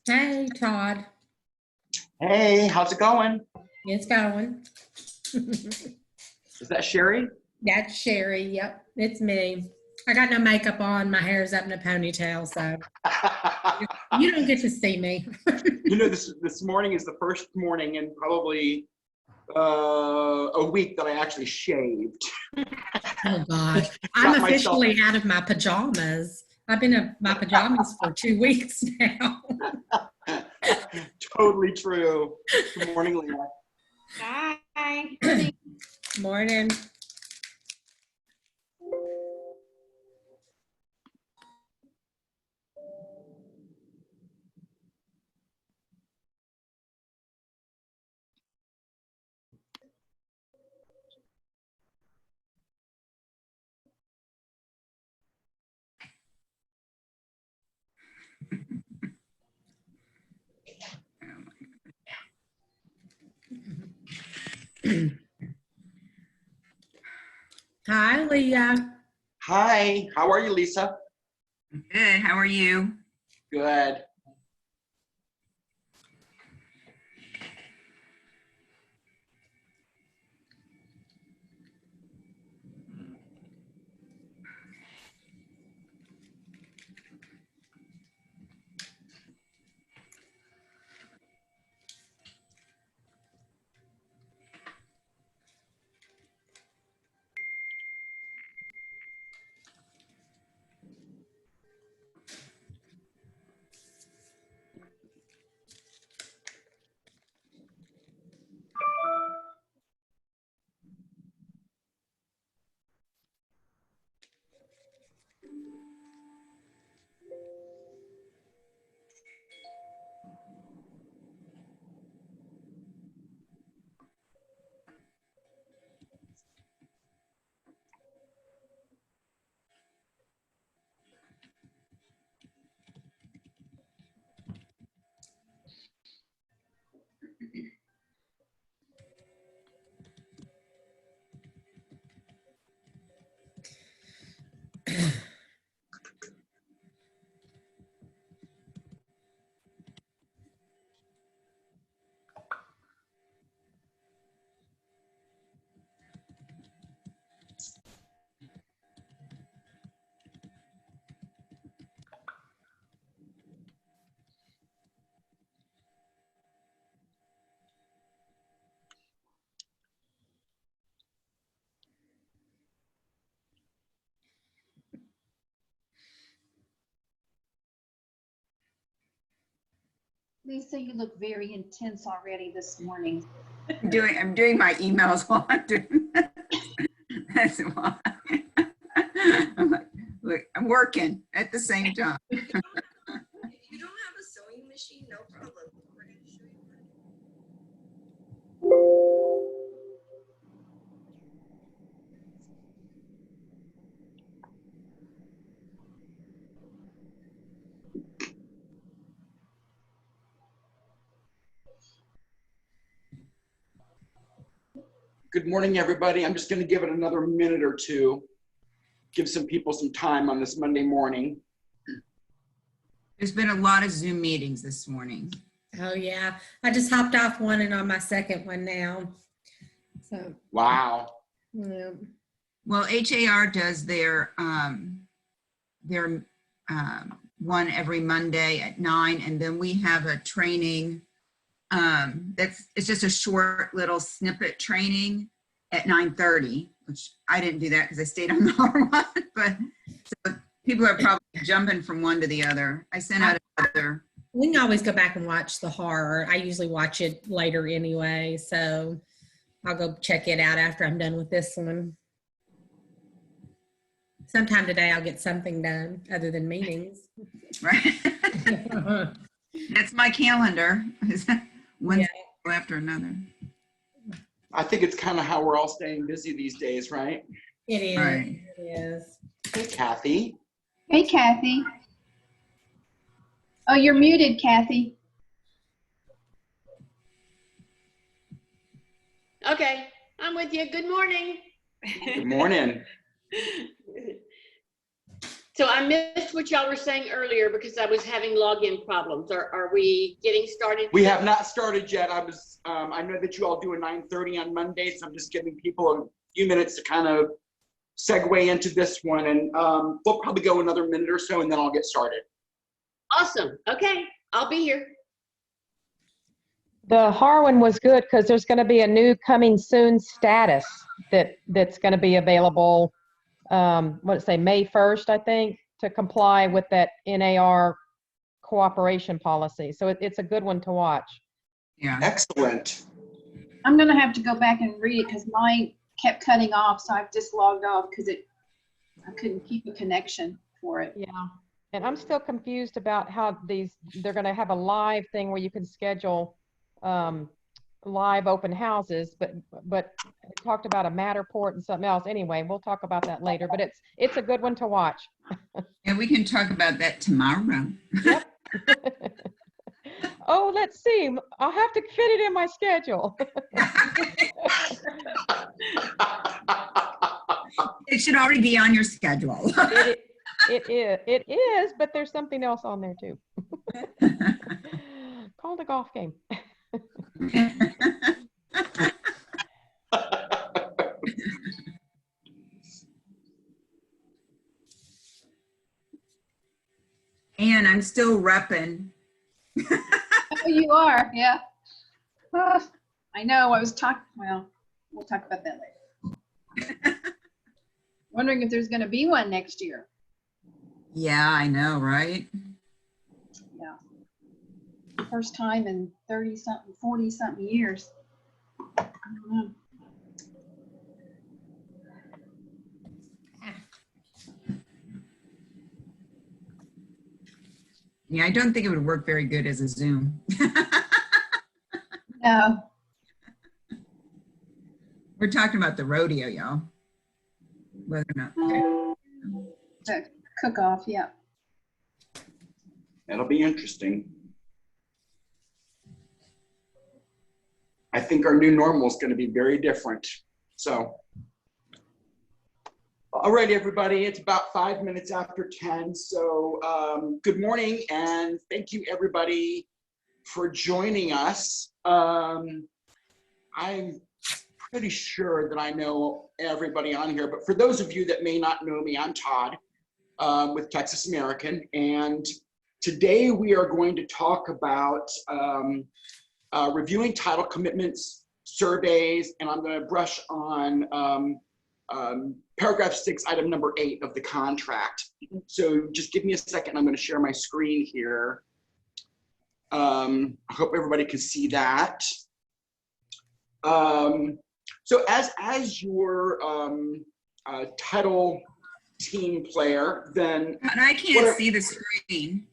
Hey, Todd. Hey, how's it going? It's going. Is that Sherry? That's Sherry. Yep, it's me. I got no makeup on. My hair's up in a ponytail, so you don't get to see me. You know, this morning is the first morning in probably a week that I actually shaved. Oh gosh, I'm officially out of my pajamas. I've been in my pajamas for 2 weeks now. Totally true. Good morning, Leah. Hi. Morning. Hi, Leah. Hi, how are you, Lisa? Good. How are you? Good. Lisa, you look very intense already this morning. I'm doing my emails while I'm doing that. That's why. I'm like, look, I'm working at the same time. If you don't have a sewing machine, no problem. We're going to show you how to Good morning, everybody. I'm just going to give it another minute or two. Give some people some time on this Monday morning. There's been a lot of Zoom meetings this morning. Oh yeah, I just hopped off one and on my second one now. So Wow. yeah. Well, HAR does their one every Monday at 9, and then we have a training it's just a short little snippet training at 9:30, which I didn't do that because I stayed on the hard one, but so people are probably jumping from one to the other. I sent out another. We can always go back and watch the horror. I usually watch it later anyway, so I'll go check it out after I'm done with this one. Sometime today I'll get something done other than meetings. Right. That's my calendar. One after another. I think it's kind of how we're all staying busy these days, right? It is. Right. It is. Hey, Kathy. Hey, Kathy. Oh, you're muted, Kathy. Okay, I'm with you. Good morning. Good morning. So I missed what y'all were saying earlier because I was having login problems. Are we getting started? We have not started yet. I know that you all do a 9:30 on Mondays. So I'm just giving people a few minutes to kind of segue into this one, and we'll probably go another minute or so, and then I'll get started. Awesome. Okay, I'll be here. The Harwin was good because there's going to be a new coming soon status that's going to be available, May 1st, I think, to comply with that NAR cooperation policy. So it's a good one to watch. Yeah. Excellent. I'm gonna have to go back and read it because mine kept cutting off, so I've just logged off because I couldn't keep a connection for it. Yeah. And I'm still confused about how they're going to have a live thing where you can schedule live open houses, but it talked about a Matterport and something else. Anyway, we'll talk about that later, but it's a good one to watch. And we can talk about that tomorrow. Yep. Oh, let's see. I'll have to fit it in my schedule. It should already be on your schedule. It is, but there's something else on there too. Called a golf game. And I'm still repping. Oh, you are, yeah. I know, we'll talk about that later. Wondering if there's gonna be one next year. Yeah, I know, right? Yeah. First time in 30-something, 40-something years. I don't know. Yeah, I don't think it would work very good as a Zoom. No. We're talking about the rodeo, y'all. Whether or not. The cook-off, yeah. That'll be interesting. I think our new normal is going to be very different. So, all right, everybody, it's about 5 minutes after 10. So good morning, and thank you, everybody, for joining us. I'm pretty sure that I know everybody on here, but for those of you that may not know me, I'm Todd with Texas American, and today we are going to talk about reviewing title commitments, surveys, and I'm going to brush on paragraph 6, item number 8 of the contract. So just give me a second. I'm going to share my screen here. I hope everybody can see that. So as your title team player, then And I can't see the screen.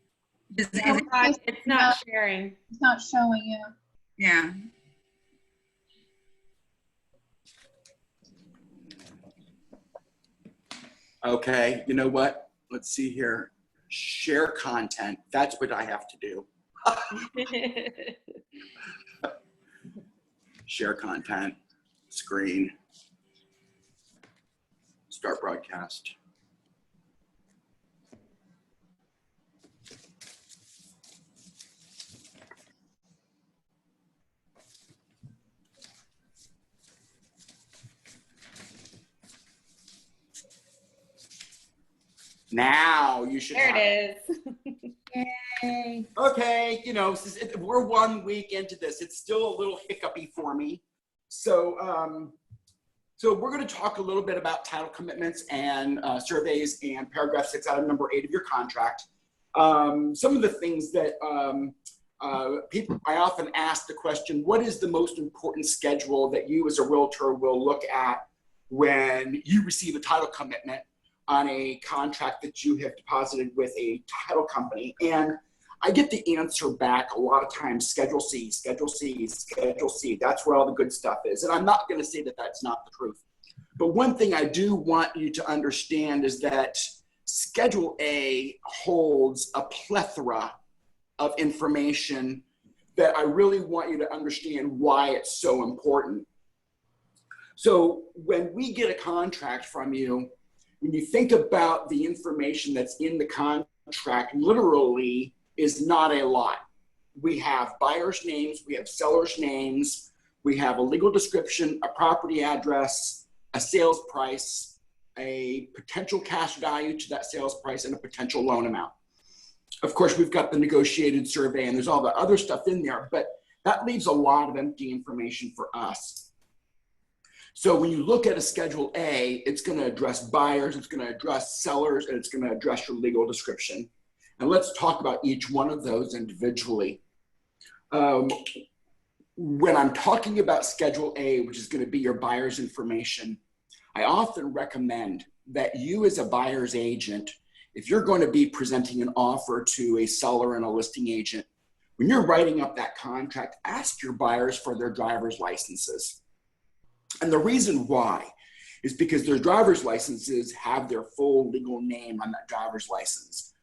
It's not sharing. It's not showing you. Yeah. okay, you know what? Let's see here. Share content. That's what I have to do. Share content, screen, start broadcast. Now you should There have it is. Yay. Okay, you know, we're 1 week into this. It's still a little hiccupy for me. So, so we're going to talk a little bit about title commitments and surveys and paragraph 6 out of number 8 of your contract. Some of the things that I often ask the question, what is the most important schedule that you as a realtor will look at when you receive a title commitment on a contract that you have deposited with a title company? And I get the answer back a lot of times, Schedule C, Schedule C, Schedule C. That's where all the good stuff is. And I'm not going to say that that's not the truth. But one thing I do want you to understand is that Schedule A holds a plethora of information that I really want you to understand why it's so important. So when we get a contract from you, when you think about the information that's in the contract, literally is not a lot. We have buyers' names, we have sellers' names, we have a legal description, a property address, a sales price, a potential cash value to that sales price, and a potential loan amount. Of course, we've got the negotiated survey and there's all the other stuff in there, but that leaves a lot of empty information for us. So when you look at a Schedule A, it's going to address buyers, it's going to address sellers, and it's going to address your legal description. And let's talk about each one of those individually. When I'm talking about Schedule A, which is going to be your buyer's information, I often recommend that you as a buyer's agent, if you're going to be presenting an offer to a seller and a listing agent, when you're writing up that contract, ask your buyers for their driver's licenses. And the reason why is because their driver's licenses have their full legal name on that driver's license.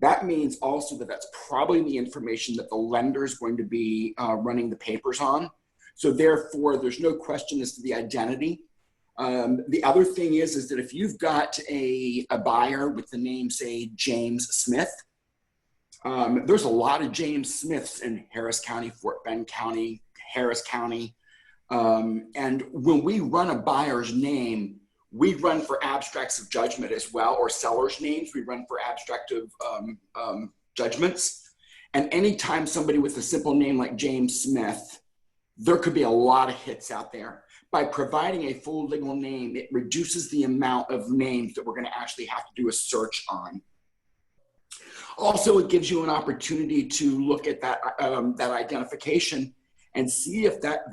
That means also that that's probably the information that the lender is going to be running the papers on. So therefore, there's no question as to the identity. The other thing is that if you've got a buyer with the name, say, James Smith, there's a lot of James Smiths in Harris County, Fort Bend County, Harris County. And when we run a buyer's name, we run for abstracts of judgment as well, or sellers' names. We run for abstract of judgments. And anytime somebody with a simple name like James Smith, there could be a lot of hits out there. By providing a full legal name, it reduces the amount of names that we're going to actually have to do a search on. Also, it gives you an opportunity to look at that, that identification and see if that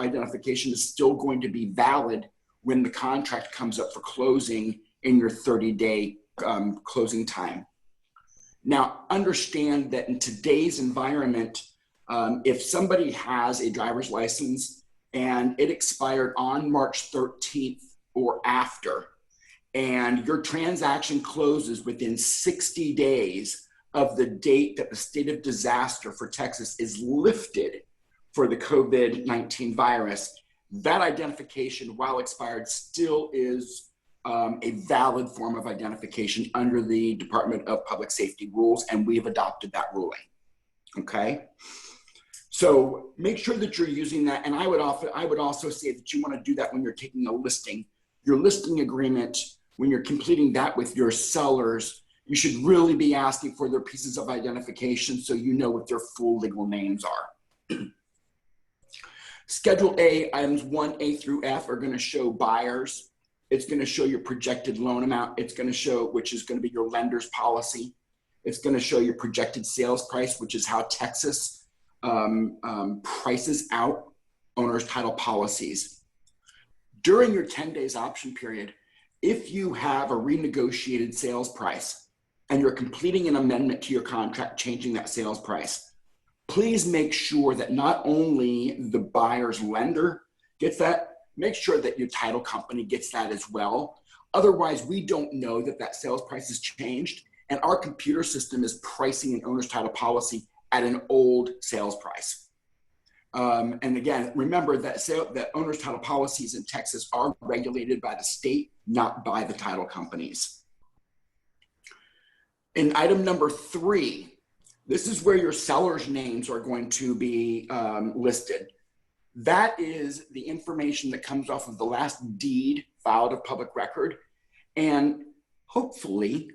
identification is still going to be valid when the contract comes up for closing in your 30-day closing time. Now, understand that in today's environment, if somebody has a driver's license and it expired on March 13th or after, and your transaction closes within 60 days of the date that the state of disaster for Texas is lifted for the COVID-19 virus, that identification, while expired, still is a valid form of identification under the Department of Public Safety rules, and we've adopted that ruling, okay? So make sure that you're using that, and I would also say that you want to do that when you're taking a listing. Your listing agreement, when you're completing that with your sellers, you should really be asking for their pieces of identification so you know what their full legal names are. Schedule A, items 1A through F are going to show buyers. It's going to show your projected loan amount. It's going to show, which is going to be your lender's policy. It's going to show your projected sales price, which is how Texas prices out owner's title policies. During your 10 days option period, if you have a renegotiated sales price and you're completing an amendment to your contract, changing that sales price, please make sure that not only the buyer's lender gets that, make sure that your title company gets that as well. Otherwise, we don't know that that sales price has changed, and our computer system is pricing an owner's title policy at an old sales price. And again, remember that owner's title policies in Texas are regulated by the state, not by the title companies. In item number 3, this is where your seller's names are going to be listed. That is the information that comes off of the last deed filed of public record. And hopefully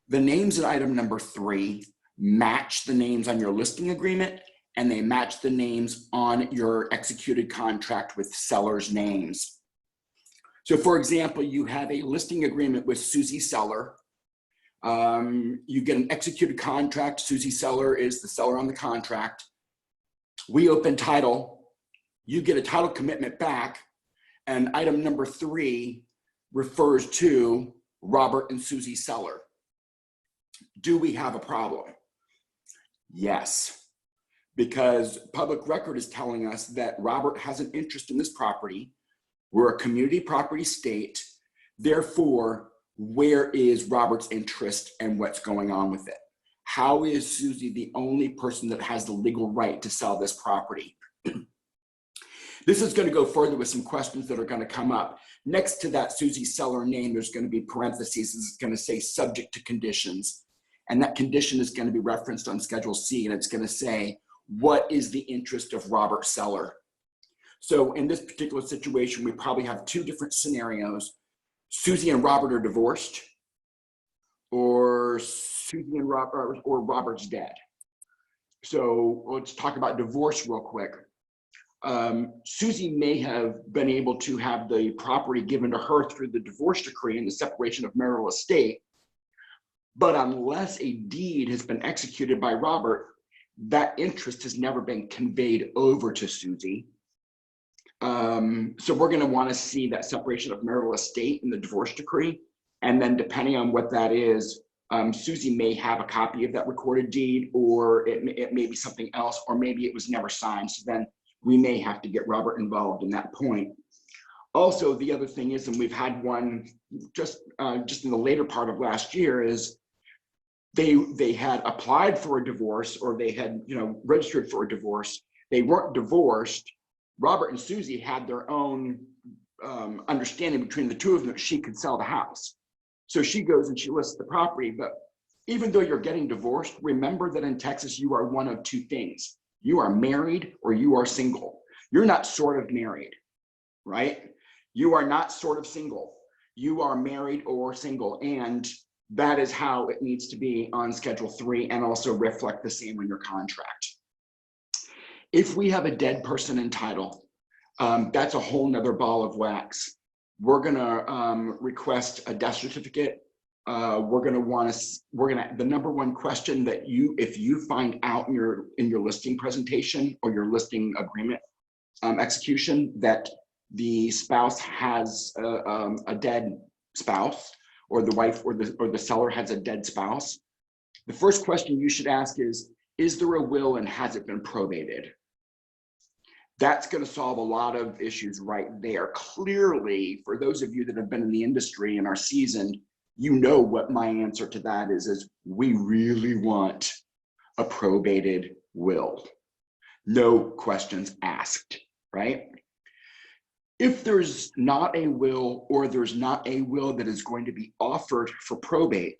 the names in item number 3 match the names on your listing agreement, and they match the names on your executed contract with seller's names. So for example, you have a listing agreement with Susie Seller. You get an executed contract. Susie Seller is the seller on the contract. We open title. You get a title commitment back, and item number 3 refers to Robert and Susie Seller. Do we have a problem? Yes, because public record is telling us that Robert has an interest in this property. We're a community property state. Therefore, where is Robert's interest and what's going on with it? How is Susie the only person that has the legal right to sell this property? This is going to go further with some questions that are going to come up. Next to that Susie Seller name, there's going to be parentheses. It's going to say subject to conditions. And that condition is going to be referenced on Schedule C, and it's going to say, what is the interest of Robert Seller? So in this particular situation, we probably have two different scenarios. Susie and Robert are divorced, or Susie and Robert, or Robert's dead. So let's talk about divorce real quick. Susie may have been able to have the property given to her through the divorce decree and the separation of marital estate, but unless a deed has been executed by Robert, that interest has never been conveyed over to Susie. So we're going to want to see that separation of marital estate in the divorce decree, and then depending on what that is, Susie may have a copy of that recorded deed, or it may be something else, or maybe it was never signed. So then we may have to get Robert involved in that point. Also, the other thing is, and we've had one just in the later part of last year, is they had applied for a divorce, or they had registered for a divorce. They weren't divorced. Robert and Susie had their own understanding between the two of them that she could sell the house. So she goes and she lists the property. But even though you're getting divorced, remember that in Texas, you are one of two things. You are married or you are single. You're not sort of married, right? You are not sort of single. You are married or single. And that is how it needs to be on Schedule 3, and also reflect the same on your contract. If we have a dead person in title, that's a whole nother ball of wax. We're gonna request a death certificate. The number one question that if you find out in your listing presentation or your listing agreement execution that the spouse has a dead spouse, or the wife or the seller has a dead spouse, the first question you should ask is there a will and has it been probated? That's going to solve a lot of issues right there. Clearly, for those of you that have been in the industry and are seasoned, you know what my answer to that is we really want a probated will. No questions asked, right? If there's not a will, or there's not a will that is going to be offered for probate,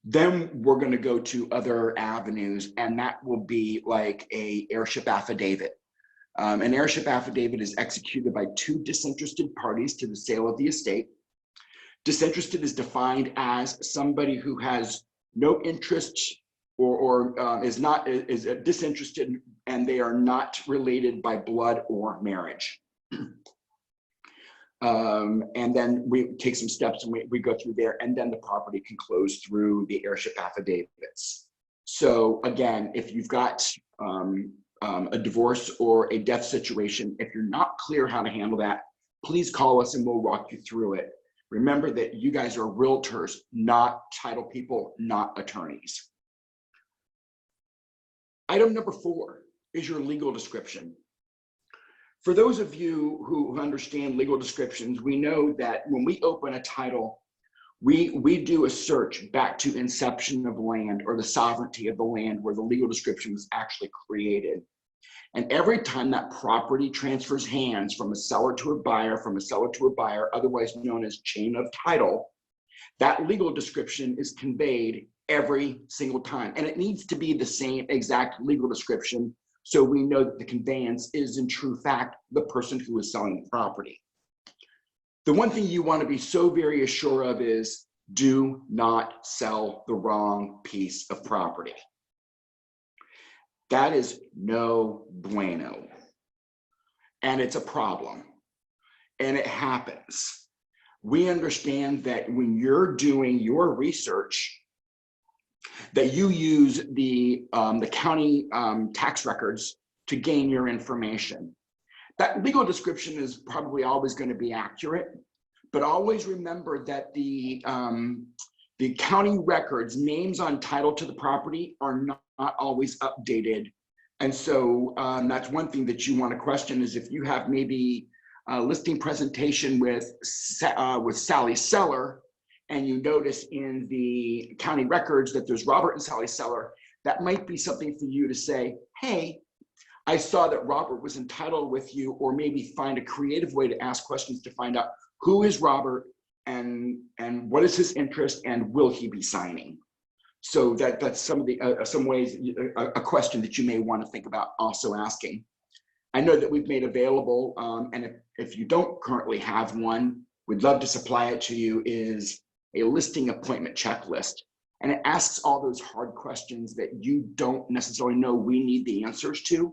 then we're going to go to other avenues, and that will be like a heirship affidavit. An heirship affidavit is executed by two disinterested parties to the sale of the estate. Disinterested is defined as somebody who has no interest or is disinterested, and they are not related by blood or marriage. And then we take some steps and we go through there, and then the property can close through the heirship affidavits. So again, if you've got a divorce or a death situation, if you're not clear how to handle that, please call us and we'll walk you through it. Remember that you guys are realtors, not title people, not attorneys. Item number 4 is your legal description. For those of you who understand legal descriptions, we know that when we open a title, we do a search back to inception of land, or the sovereignty of the land where the legal description was actually created. And every time that property transfers hands from a seller to a buyer, from a seller to a buyer, otherwise known as chain of title, that legal description is conveyed every single time. And it needs to be the same exact legal description, so we know that the conveyance is in true fact the person who is selling the property. The one thing you want to be so very assured of is, do not sell the wrong piece of property. That is no bueno. And it's a problem. And it happens. We understand that when you're doing your research, that you use the county tax records to gain your information. That legal description is probably always going to be accurate, but always remember that the county records, names on title to the property, are not always updated. And so that's one thing that you want to question, is if you have maybe a listing presentation with Sally Seller, and you notice in the county records that there's Robert and Sally Seller, that might be something for you to say, hey, I saw that Robert was entitled with you, or maybe find a creative way to ask questions to find out who is Robert and what is his interest and will he be signing. So that's some of the some ways, a question that you may want to think about also asking. I know that we've made available, and if you don't currently have one, we'd love to supply it to you, is a listing appointment checklist. And it asks all those hard questions that you don't necessarily know we need the answers to.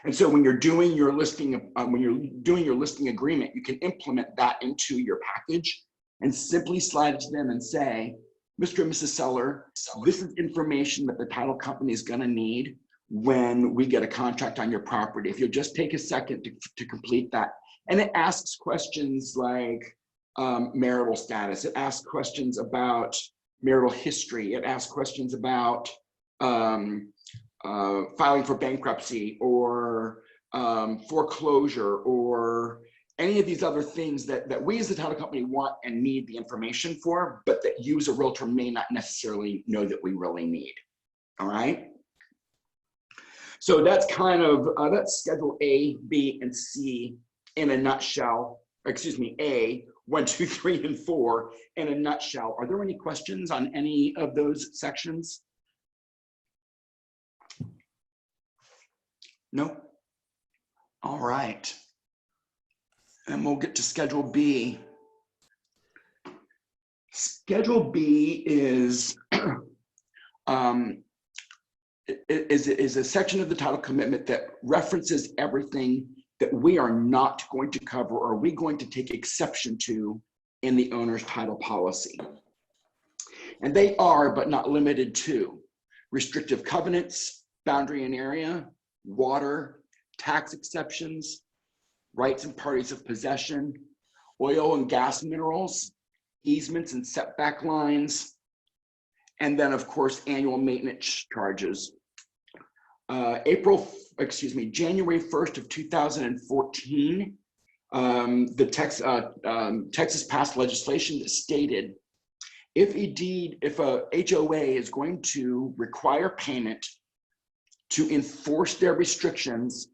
And so when you're doing your listing, agreement, you can implement that into your package and simply slide it to them and say, Mr. and Mrs. Seller, this is information that the title company is going to need when we get a contract on your property. If you'll just take a second to complete that. And it asks questions like marital status. It asks questions about marital history. It asks questions about filing for bankruptcy or foreclosure or any of these other things that we as the title company want and need the information for, but that you as a realtor may not necessarily know that we really need. All right. So that's kind of, that's schedule A, B, and C in a nutshell. Excuse me, A, 1, 2, 3, and 4 in a nutshell. Are there any questions on any of those sections? No? All right. And we'll get to Schedule B. Schedule B is a section of the title commitment that references everything that we are not going to cover or are we going to take exception to in the owner's title policy. And they are, but not limited to, restrictive covenants, boundary and area, water, tax exceptions, rights and parties of possession, oil and gas minerals, easements and setback lines, and then of course, annual maintenance charges. January 1st of 2014, Texas passed legislation that stated if a HOA is going to require payment to enforce their restrictions,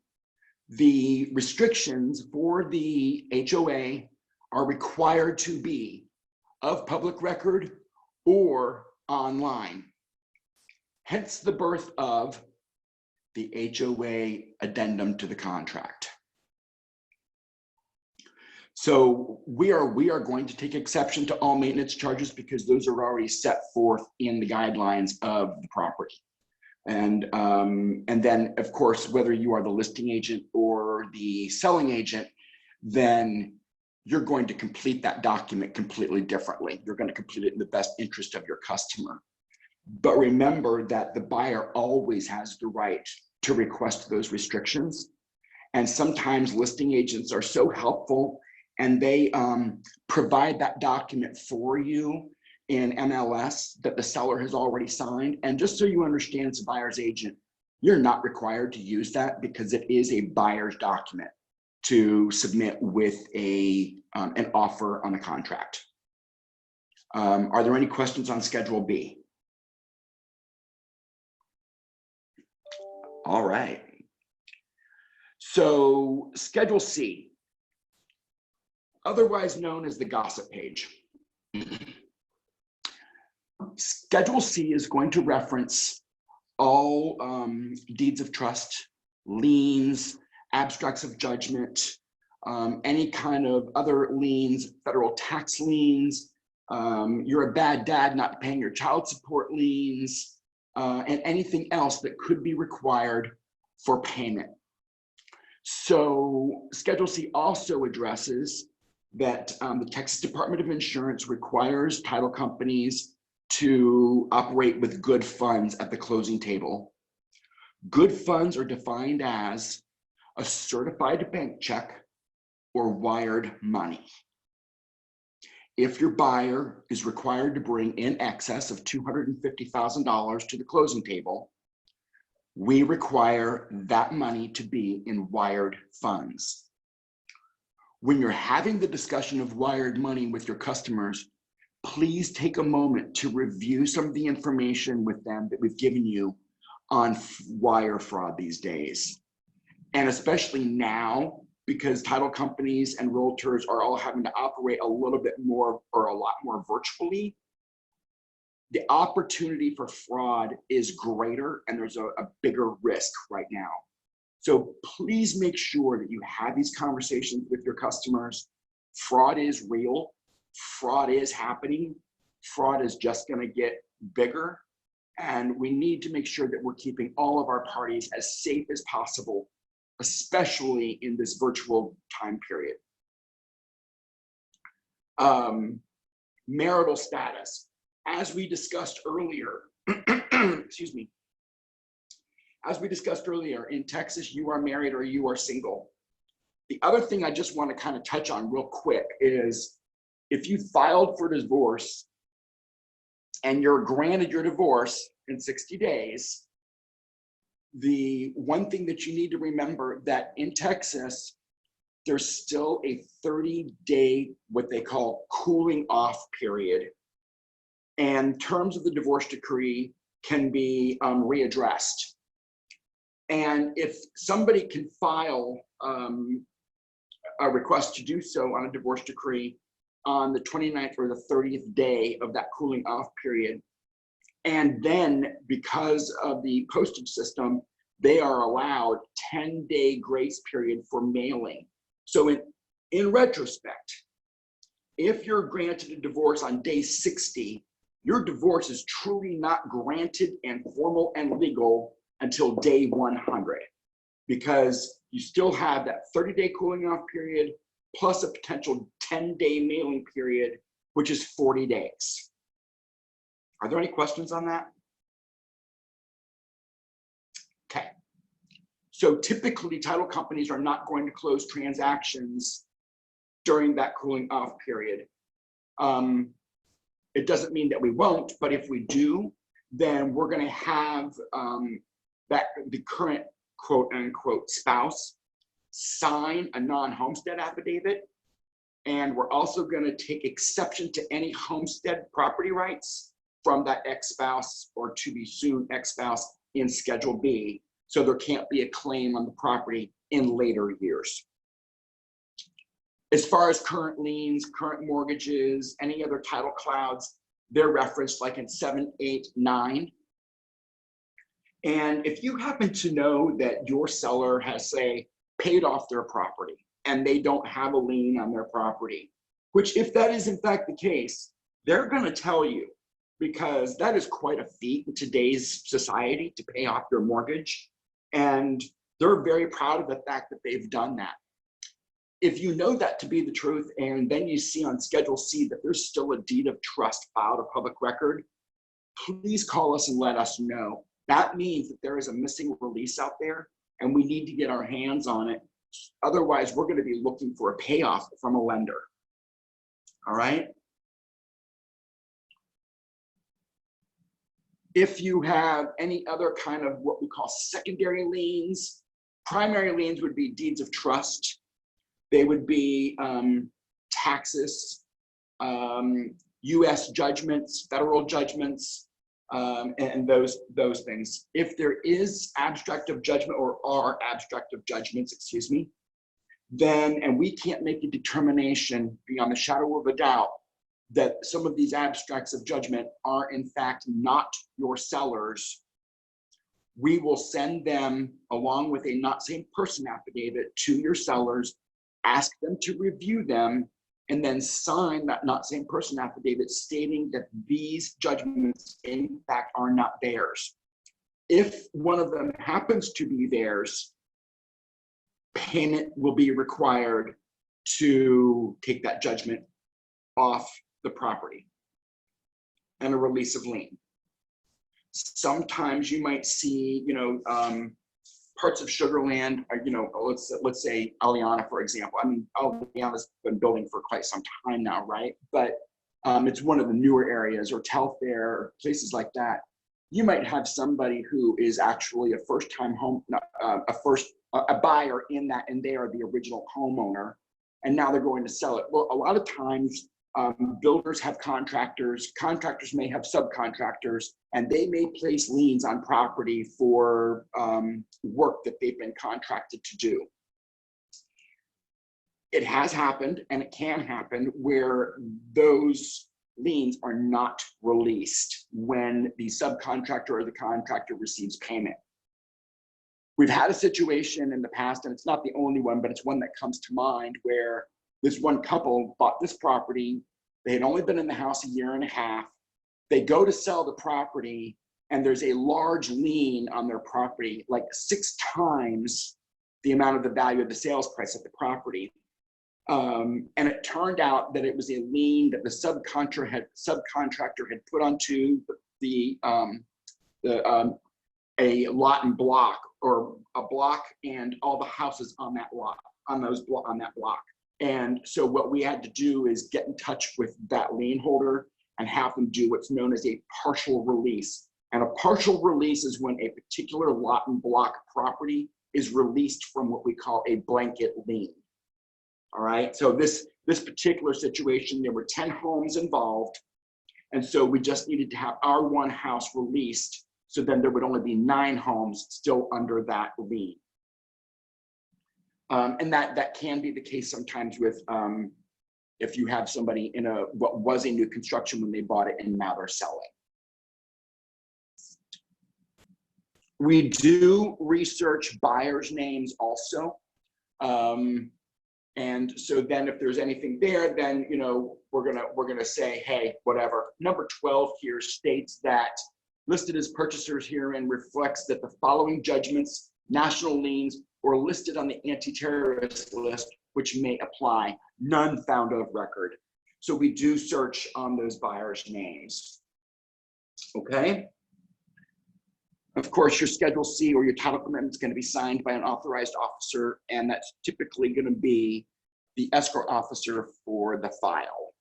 the restrictions for the HOA are required to be of public record or online. Hence the birth of the HOA addendum to the contract. So we are going to take exception to all maintenance charges because those are already set forth in the guidelines of the property. And then of course, whether you are the listing agent or the selling agent, then you're going to complete that document completely differently. You're going to complete it in the best interest of your customer. But remember that the buyer always has the right to request those restrictions. And sometimes listing agents are so helpful and they provide that document for you in MLS that the seller has already signed. And just so you understand, as a buyer's agent, you're not required to use that because it is a buyer's document to submit with an offer on a contract. Are there any questions on Schedule B? All right. So Schedule C, otherwise known as the gossip page. Schedule C is going to reference all deeds of trust, liens, abstracts of judgment, any kind of other liens, federal tax liens, you're a bad dad not paying your child support liens, and anything else that could be required for payment. So Schedule C also addresses that the Texas Department of Insurance requires title companies to operate with good funds at the closing table. Good funds are defined as a certified bank check or wired money. If your buyer is required to bring in excess of $250,000 to the closing table, we require that money to be in wired funds. When you're having the discussion of wired money with your customers, please take a moment to review some of the information with them that we've given you on wire fraud these days. And especially now, because title companies and realtors are all having to operate a little bit more or a lot more virtually, the opportunity for fraud is greater and there's a bigger risk right now. So please make sure that you have these conversations with your customers. Fraud is real. Fraud is happening. Fraud is just going to get bigger. And we need to make sure that we're keeping all of our parties as safe as possible, especially in this virtual time period. Marital status. As we discussed earlier, excuse me, as we discussed earlier, in Texas, you are married or you are single. The other thing I just want to kind of touch on real quick is if you filed for divorce and you're granted your divorce in 60 days, the one thing that you need to remember that in Texas, there's still a 30-day, what they call cooling off period. And terms of the divorce decree can be readdressed. And if somebody can file a request to do so on a divorce decree on the 29th or the 30th day of that cooling off period, and then because of the postage system, they are allowed 10-day grace period for mailing. So in retrospect, if you're granted a divorce on day 60, your divorce is truly not granted and formal and legal until day 100, because you still have that 30-day cooling off period plus a potential 10-day mailing period, which is 40 days. Are there any questions on that? Okay. So typically title companies are not going to close transactions during that cooling off period. It doesn't mean that we won't, but if we do, then we're going to have the current quote unquote spouse sign a non-homestead affidavit. And we're also going to take exception to any homestead property rights from that ex-spouse or to be soon ex-spouse in Schedule B. So there can't be a claim on the property in later years. As far as current liens, current mortgages, any other title clouds, they're referenced like in 7, 8, 9. And if you happen to know that your seller has, say, paid off their property and they don't have a lien on their property, which if that is in fact the case, they're going to tell you, because that is quite a feat in today's society to pay off your mortgage. And they're very proud of the fact that they've done that. If you know that to be the truth, and then you see on Schedule C that there's still a deed of trust filed, a public record, please call us and let us know. That means that there is a missing release out there and we need to get our hands on it. Otherwise, we're going to be looking for a payoff from a lender. All right. If you have any other kind of what we call secondary liens, primary liens would be deeds of trust. They would be taxes, US judgments, federal judgments, and those things. If there is abstract of judgment or are abstract of judgments, excuse me, then, and we can't make a determination beyond the shadow of a doubt that some of these abstracts of judgment are in fact not your sellers, we will send them along with a not same person affidavit to your sellers, ask them to review them, and then sign that not same person affidavit stating that these judgments in fact are not theirs. If one of them happens to be theirs, payment will be required to take that judgment off the property and a release of lien. Sometimes you might see, parts of Sugar Land, let's say Aliana, for example. I mean, Aliana's been building for quite some time now, right? But it's one of the newer areas, or Telfair, places like that. You might have somebody who is actually a first-time home, a buyer in that, and they are the original homeowner, and now they're going to sell it. Well, a lot of times Builders have contractors, contractors may have subcontractors, and they may place liens on property for work that they've been contracted to do. It has happened, and it can happen, where those liens are not released when the subcontractor or the contractor receives payment. We've had a situation in the past, and it's not the only one, but it's one that comes to mind, where this one couple bought this property. They had only been in the house a year and a half. They go to sell the property, and there's a large lien on their property, like 6 times the amount of the value of the sales price of the property. And it turned out that it was a lien that the subcontractor had put onto a lot and block, or a block and all the houses on that lot, on that block. And so what we had to do is get in touch with that lien holder and have them do what's known as a partial release. And a partial release is when a particular lot and block property is released from what we call a blanket lien. All right, so this particular situation, there were 10 homes involved. And so we just needed to have our one house released. So then there would only be 9 homes still under that lien. And that can be the case sometimes with, if you have somebody in what was a new construction when they bought it and now they're selling. We do research buyers' names also. And so then if there's anything there, then, you know, we're gonna say, hey, whatever. Number 12 here states that listed as purchasers herein reflects that the following judgments, national liens, or listed on the anti-terrorist list, which may apply, none found of record. So we do search on those buyers' names. Okay. Of course, your Schedule C or your title commitment is going to be signed by an authorized officer, and that's typically going to be the escrow officer for the file.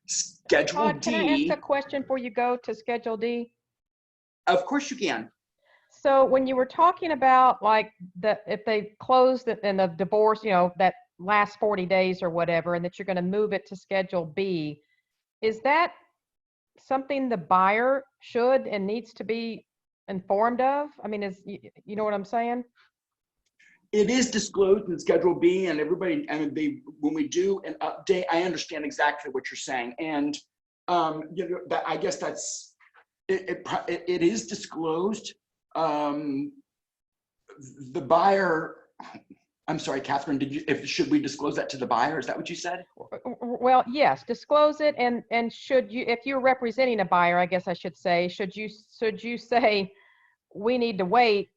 Schedule D. Can I ask a question before you go to Schedule D? Of course you can. So when you were talking about like if they closed it in the divorce, you know, that last 40 days or whatever, and that you're going to move it to Schedule B, is that something the buyer should and needs to be informed of? I mean, you know what I'm saying? It is disclosed in Schedule B, and everybody, when we do an update, I understand exactly what you're saying, and you know, that I guess that's it is disclosed. The buyer. I'm sorry, Catherine. Should we disclose that to the buyer? Is that what you said? Well, yes, disclose it, and should you, if you're representing a buyer, I guess I should say, should you say we need to wait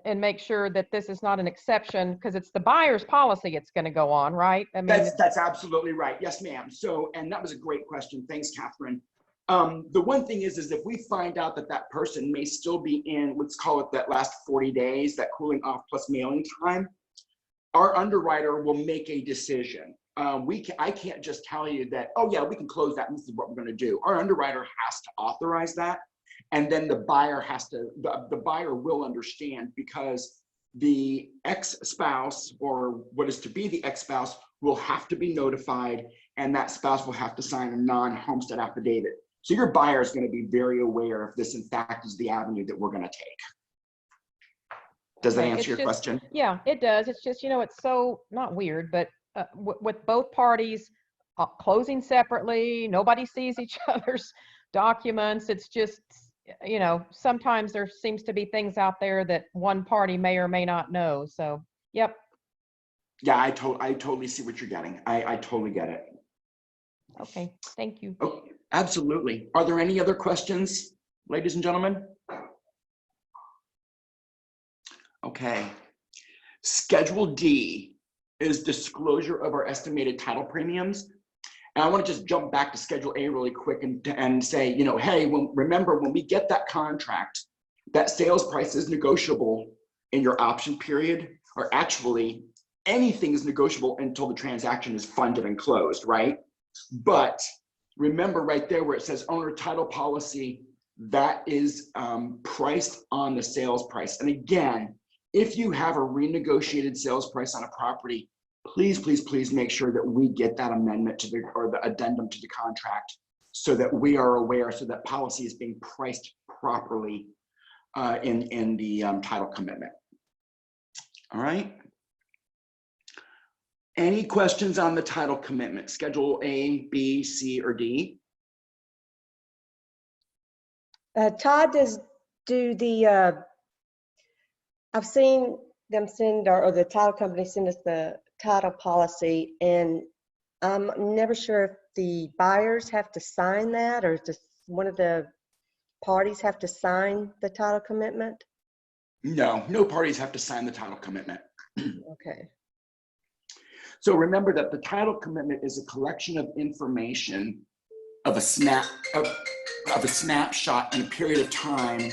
and make sure that this is not an exception, because it's the buyer's policy it's going to go on, right? I mean, that's absolutely right. Yes, ma'am. So, and that was a great question. Thanks, Catherine. The one thing is if we find out that person may still be in, let's call it that last 40 days, that cooling off plus mailing time, our underwriter will make a decision. I can't just tell you that, oh yeah, we can close that and this is what we're going to do. Our underwriter has to authorize that. And then the buyer the buyer will understand, because the ex-spouse, or what is to be the ex-spouse, will have to be notified, and that spouse will have to sign a non-homestead affidavit. So your buyer is going to be very aware if this in fact is the avenue that we're going to take. Does that answer your question? Yeah, it does. It's just, you know, it's so not weird, but with both parties closing separately, nobody sees each other's documents. It's just, you know, sometimes there seems to be things out there that one party may or may not know. So, yep. Yeah, I totally see what you're getting. I totally get it. Okay, thank you. Oh, absolutely. Are there any other questions, ladies and gentlemen? Okay. Schedule D is disclosure of our estimated title premiums. And I want to just jump back to Schedule A really quick and say, you know, hey, remember when we get that contract, that sales price is negotiable in your option period, or actually anything is negotiable until the transaction is funded and closed, right? But remember right there where it says owner title policy, that is priced on the sales price. And again, if you have a renegotiated sales price on a property, please, please, please make sure that we get that amendment to the, or the addendum to the contract so that we are aware, so that policy is being priced properly in the title commitment. All right. Any questions on the title commitment? Schedule A, B, C, or D? Todd does do the, I've seen them send, or the title company send us the title policy, and I'm never sure if the buyers have to sign that, or does one of the parties have to sign the title commitment? No, no parties have to sign the title commitment. Okay. So remember that the title commitment is a collection of information of a snapshot in a period of time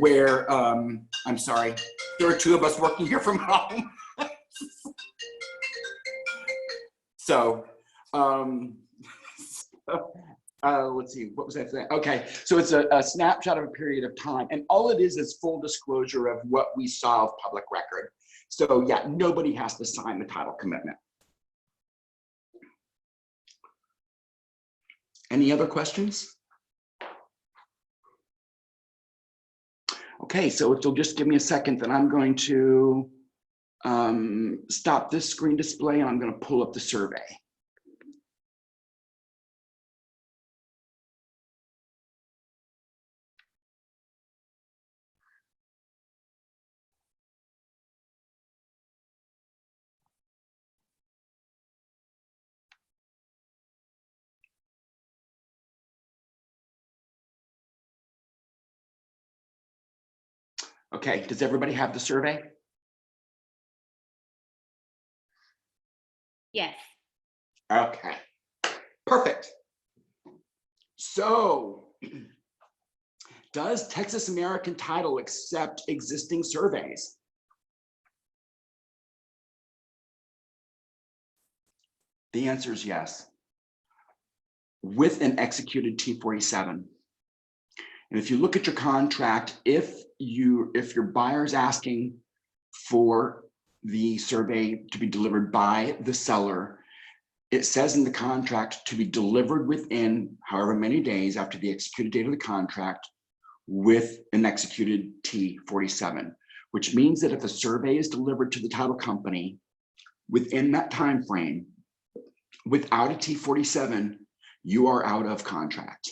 where, I'm sorry, there are two of us working here from home. So, let's see, what was I saying? Okay, so it's a snapshot of a period of time, and all it is full disclosure of what we saw of public record. So yeah, nobody has to sign the title commitment. Any other questions? Okay, so if you'll just give me a second, then I'm going to stop this screen display and I'm going to pull up the survey. Okay, does everybody have the survey? Yes. Okay, perfect. So, does Texas American Title accept existing surveys? The answer is yes, with an executed T47. And if you look at your contract, if your buyer's asking for the survey to be delivered by the seller, it says in the contract to be delivered within however many days after the executed date of the contract with an executed T47, which means that if a survey is delivered to the title company within that time frame without a T47, you are out of contract.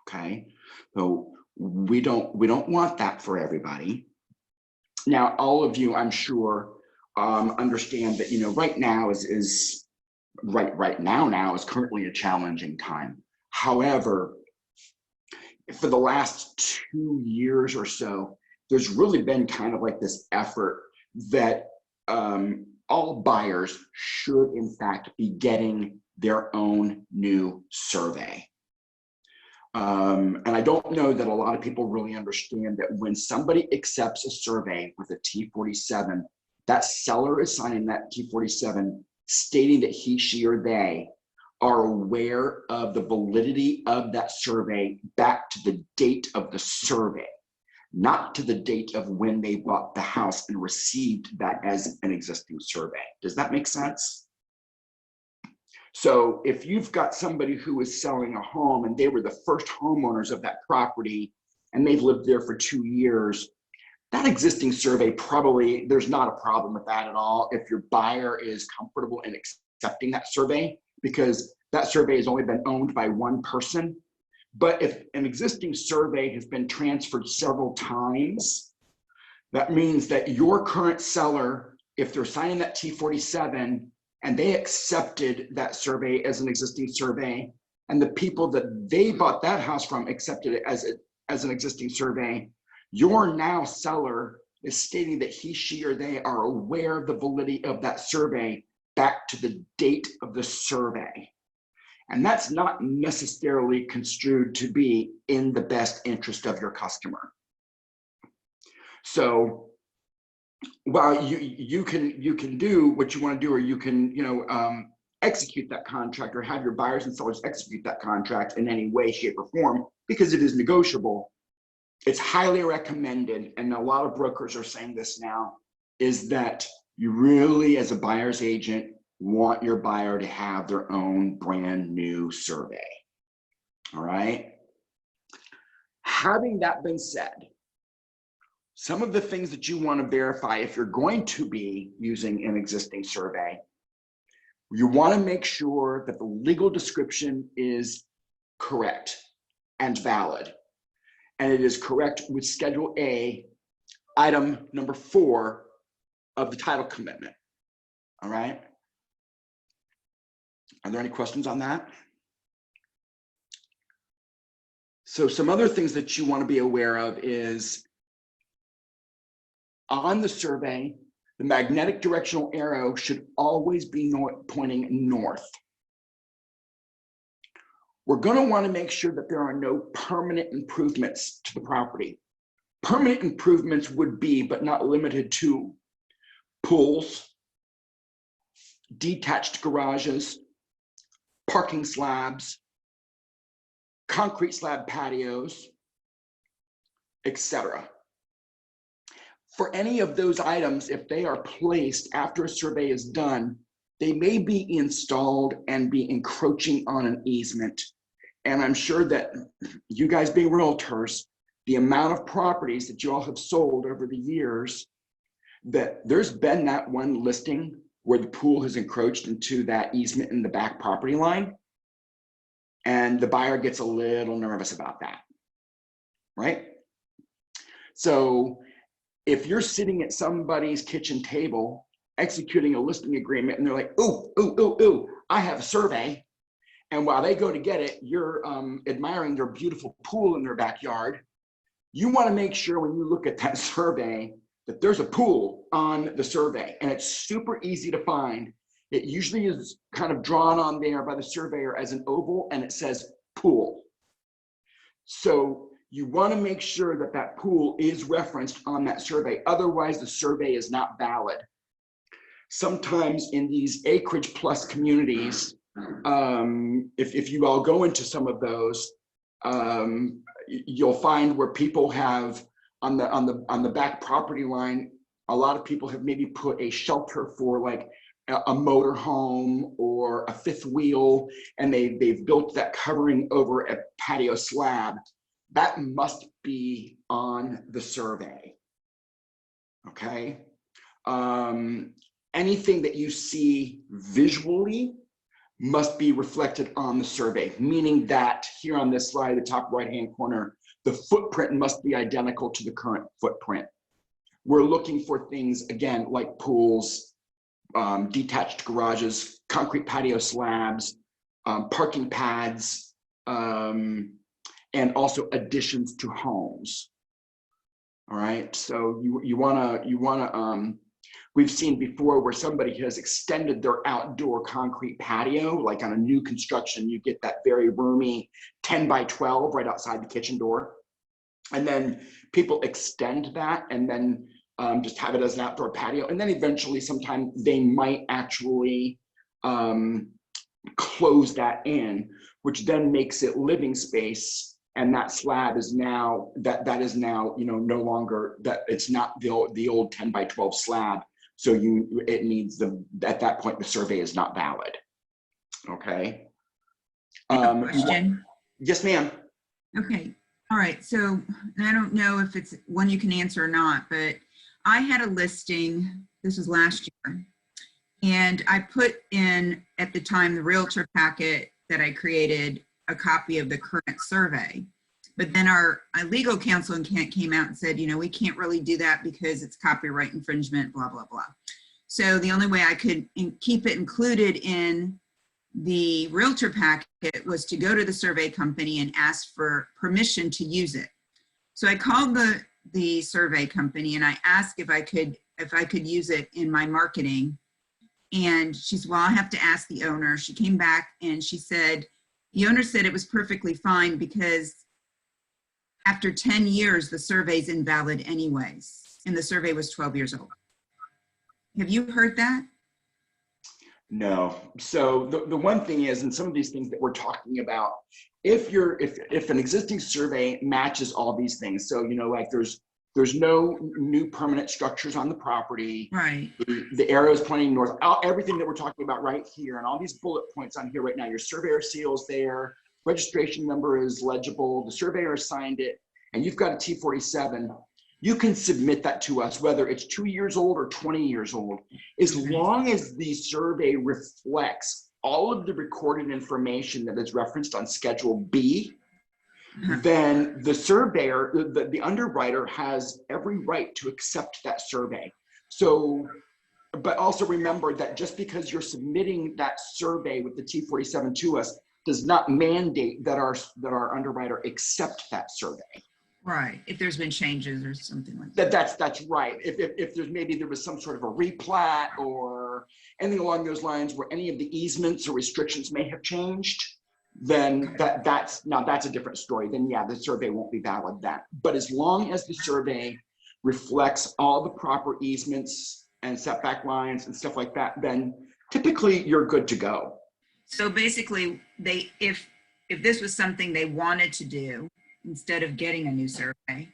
Okay, so we don't want that for everybody. Now, all of you, I'm sure, understand that right now is currently a challenging time. However, for the last 2 years or so, there's really been kind of like this effort that all buyers should in fact be getting their own new survey. And I don't know that a lot of people really understand that when somebody accepts a survey with a T47, that seller is signing that T47 stating that he, she, or they are aware of the validity of that survey back to the date of the survey, not to the date of when they bought the house and received that as an existing survey. Does that make sense? So if you've got somebody who is selling a home and they were the first homeowners of that property and they've lived there for 2 years, that existing survey probably, there's not a problem with that at all if your buyer is comfortable in accepting that survey, because that survey has only been owned by one person. But if an existing survey has been transferred several times, that means that your current seller, if they're signing that T47, and they accepted that survey as an existing survey, and the people that they bought that house from accepted it as an existing survey, your now seller is stating that he, she, or they are aware of the validity of that survey back to the date of the survey. And that's not necessarily construed to be in the best interest of your customer. So while you can do what you want to do, or you can execute that contract, or have your buyers and sellers execute that contract in any way, shape, or form, because it is negotiable, it's highly recommended, and a lot of brokers are saying this now, is that You really, as a buyer's agent, want your buyer to have their own brand new survey. All right. Having that been said, some of the things that you want to verify if you're going to be using an existing survey, you want to make sure that the legal description is correct and valid. And it is correct with Schedule A, item number 4 of the title commitment. All right. Are there any questions on that? So some other things that you want to be aware of is on the survey, the magnetic directional arrow should always be pointing north. We're going to want to make sure that there are no permanent improvements to the property. Permanent improvements would be, but not limited to, pools, detached garages, parking slabs, concrete slab patios, etc. For any of those items, if they are placed after a survey is done, they may be installed and be encroaching on an easement. And I'm sure that you guys being realtors, the amount of properties that you all have sold over the years, that there's been that one listing where the pool has encroached into that easement in the back property line. And the buyer gets a little nervous about that, right? So if you're sitting at somebody's kitchen table executing a listing agreement and they're like, ooh, ooh, ooh, ooh, I have a survey. And while they go to get it, you're admiring their beautiful pool in their backyard. You want to make sure when you look at that survey that there's a pool on the survey, and it's super easy to find. It usually is kind of drawn on there by the surveyor as an oval, and it says pool. So you want to make sure that that pool is referenced on that survey. Otherwise, the survey is not valid. Sometimes in these acreage plus communities, if you all go into some of those, you'll find where people have on the back property line, a lot of people have maybe put a shelter for like a motor home or a fifth wheel, and they've built that covering over a patio slab. That must be on the survey. Okay. Anything that you see visually must be reflected on the survey, meaning that here on this slide, the top right-hand corner, the footprint must be identical to the current footprint. We're looking for things, again, like pools, detached garages, concrete patio slabs, parking pads, and also additions to homes. All right, so you wanna, we've seen before where somebody has extended their outdoor concrete patio, like on a new construction, you get that very roomy 10 by 12 right outside the kitchen door. And then people extend that and then just have it as an outdoor patio. And then eventually sometime they might actually close that in, which then makes it living space. And that slab is now, that is now, you know, no longer, that it's not the old 10 by 12 slab. So it needs at that point, the survey is not valid. Okay. I have a question. Yes, ma'am. Okay. All right. So I don't know if it's one you can answer or not, but I had a listing, this was last year, and I put in at the time the realtor packet that I created a copy of the current survey. But then our legal counsel came out and said, you know, we can't really do that because it's copyright infringement, blah, blah, blah. So the only way I could keep it included in the realtor packet was to go to the survey company and ask for permission to use it. So I called the survey company and I asked if I could use it in my marketing. And she said, well, I have to ask the owner. She came back and she said, the owner said it was perfectly fine because after 10 years, the survey's invalid anyways. And the survey was 12 years old. Have you heard that? No. So the one thing is, and some of these things that we're talking about, if an existing survey matches all these things, so, you know, like there's There's no new permanent structures on the property. Right. The arrow is pointing north. Everything that we're talking about right here and all these bullet points on here right now, your surveyor seal's there, registration number is legible, the surveyor signed it, and you've got a T47, you can submit that to us, whether it's 2 years old or 20 years old. As long as the survey reflects all of the recorded information that is referenced on Schedule B, then the surveyor, the underwriter has every right to accept that survey. So, but also remember that just because you're submitting that survey with the T47 to us does not mandate that our underwriter accept that survey. Right. If there's been changes or something like that. That's right. If there was some sort of a replat or anything along those lines where any of the easements or restrictions may have changed, then that's a different story. Then yeah, the survey won't be valid then. But as long as the survey reflects all the proper easements and setback lines and stuff like that, then typically you're good to go. So basically, if this was something they wanted to do instead of getting a new survey,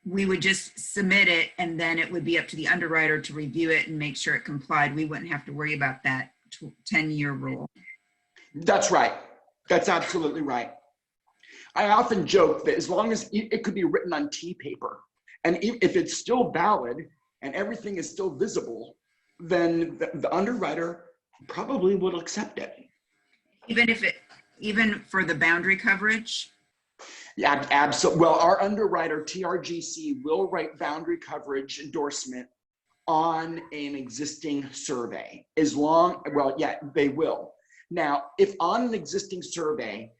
we would just submit it, and then it would be up to the underwriter to review it and make sure it complied. We wouldn't have to worry about that 10-year rule. That's right. That's absolutely right. I often joke that as long as it could be written on tea paper, and if it's still valid and everything is still visible, then the underwriter probably will accept it. Even for the boundary coverage? Yeah, absolutely. Well, our underwriter, TRGC, will write boundary coverage endorsement on an existing survey. They will. Now, if on an existing survey,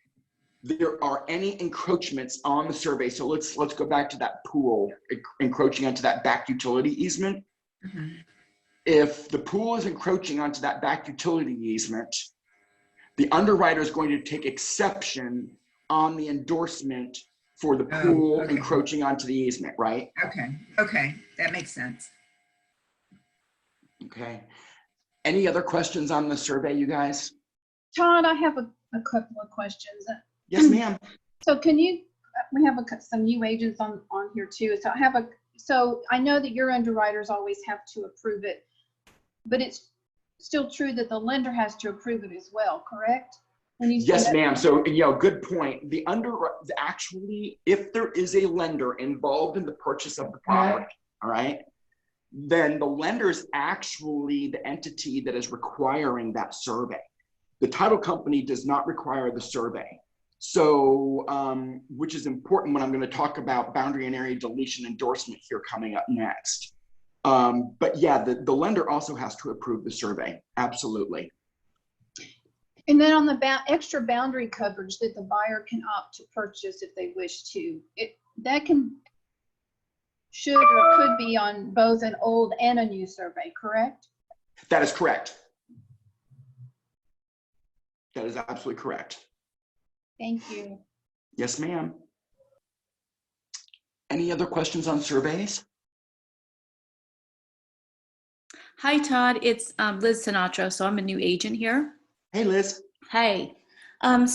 there are any encroachments on the survey, so let's go back to that pool encroaching onto that back utility easement. Mm-hmm. If the pool is encroaching onto that back utility easement, the underwriter is going to take exception on the endorsement for the pool encroaching onto the easement, right? Okay, that makes sense. Okay. Any other questions on the survey, you guys? Todd, I have a couple of questions. Yes, ma'am. So we have some new agents on here too. So I know that your underwriters always have to approve it, but it's still true that the lender has to approve it as well, correct? Yes, ma'am. So, good point. Actually, if there is a lender involved in the purchase of the property, all right, then the lender is actually the entity that is requiring that survey. The title company does not require the survey. So, which is important when I'm going to talk about boundary and area deletion endorsement here coming up next. But yeah, the lender also has to approve the survey. Absolutely. And then on the extra boundary coverage that the buyer can opt to purchase if they wish to, that should or could be on both an old and a new survey, correct? That is correct. That is absolutely correct. Thank you. Yes, ma'am. Any other questions on surveys? Hi, Todd. It's Liz Sinatra. So I'm a new agent here. Hey, Liz. Hey. Can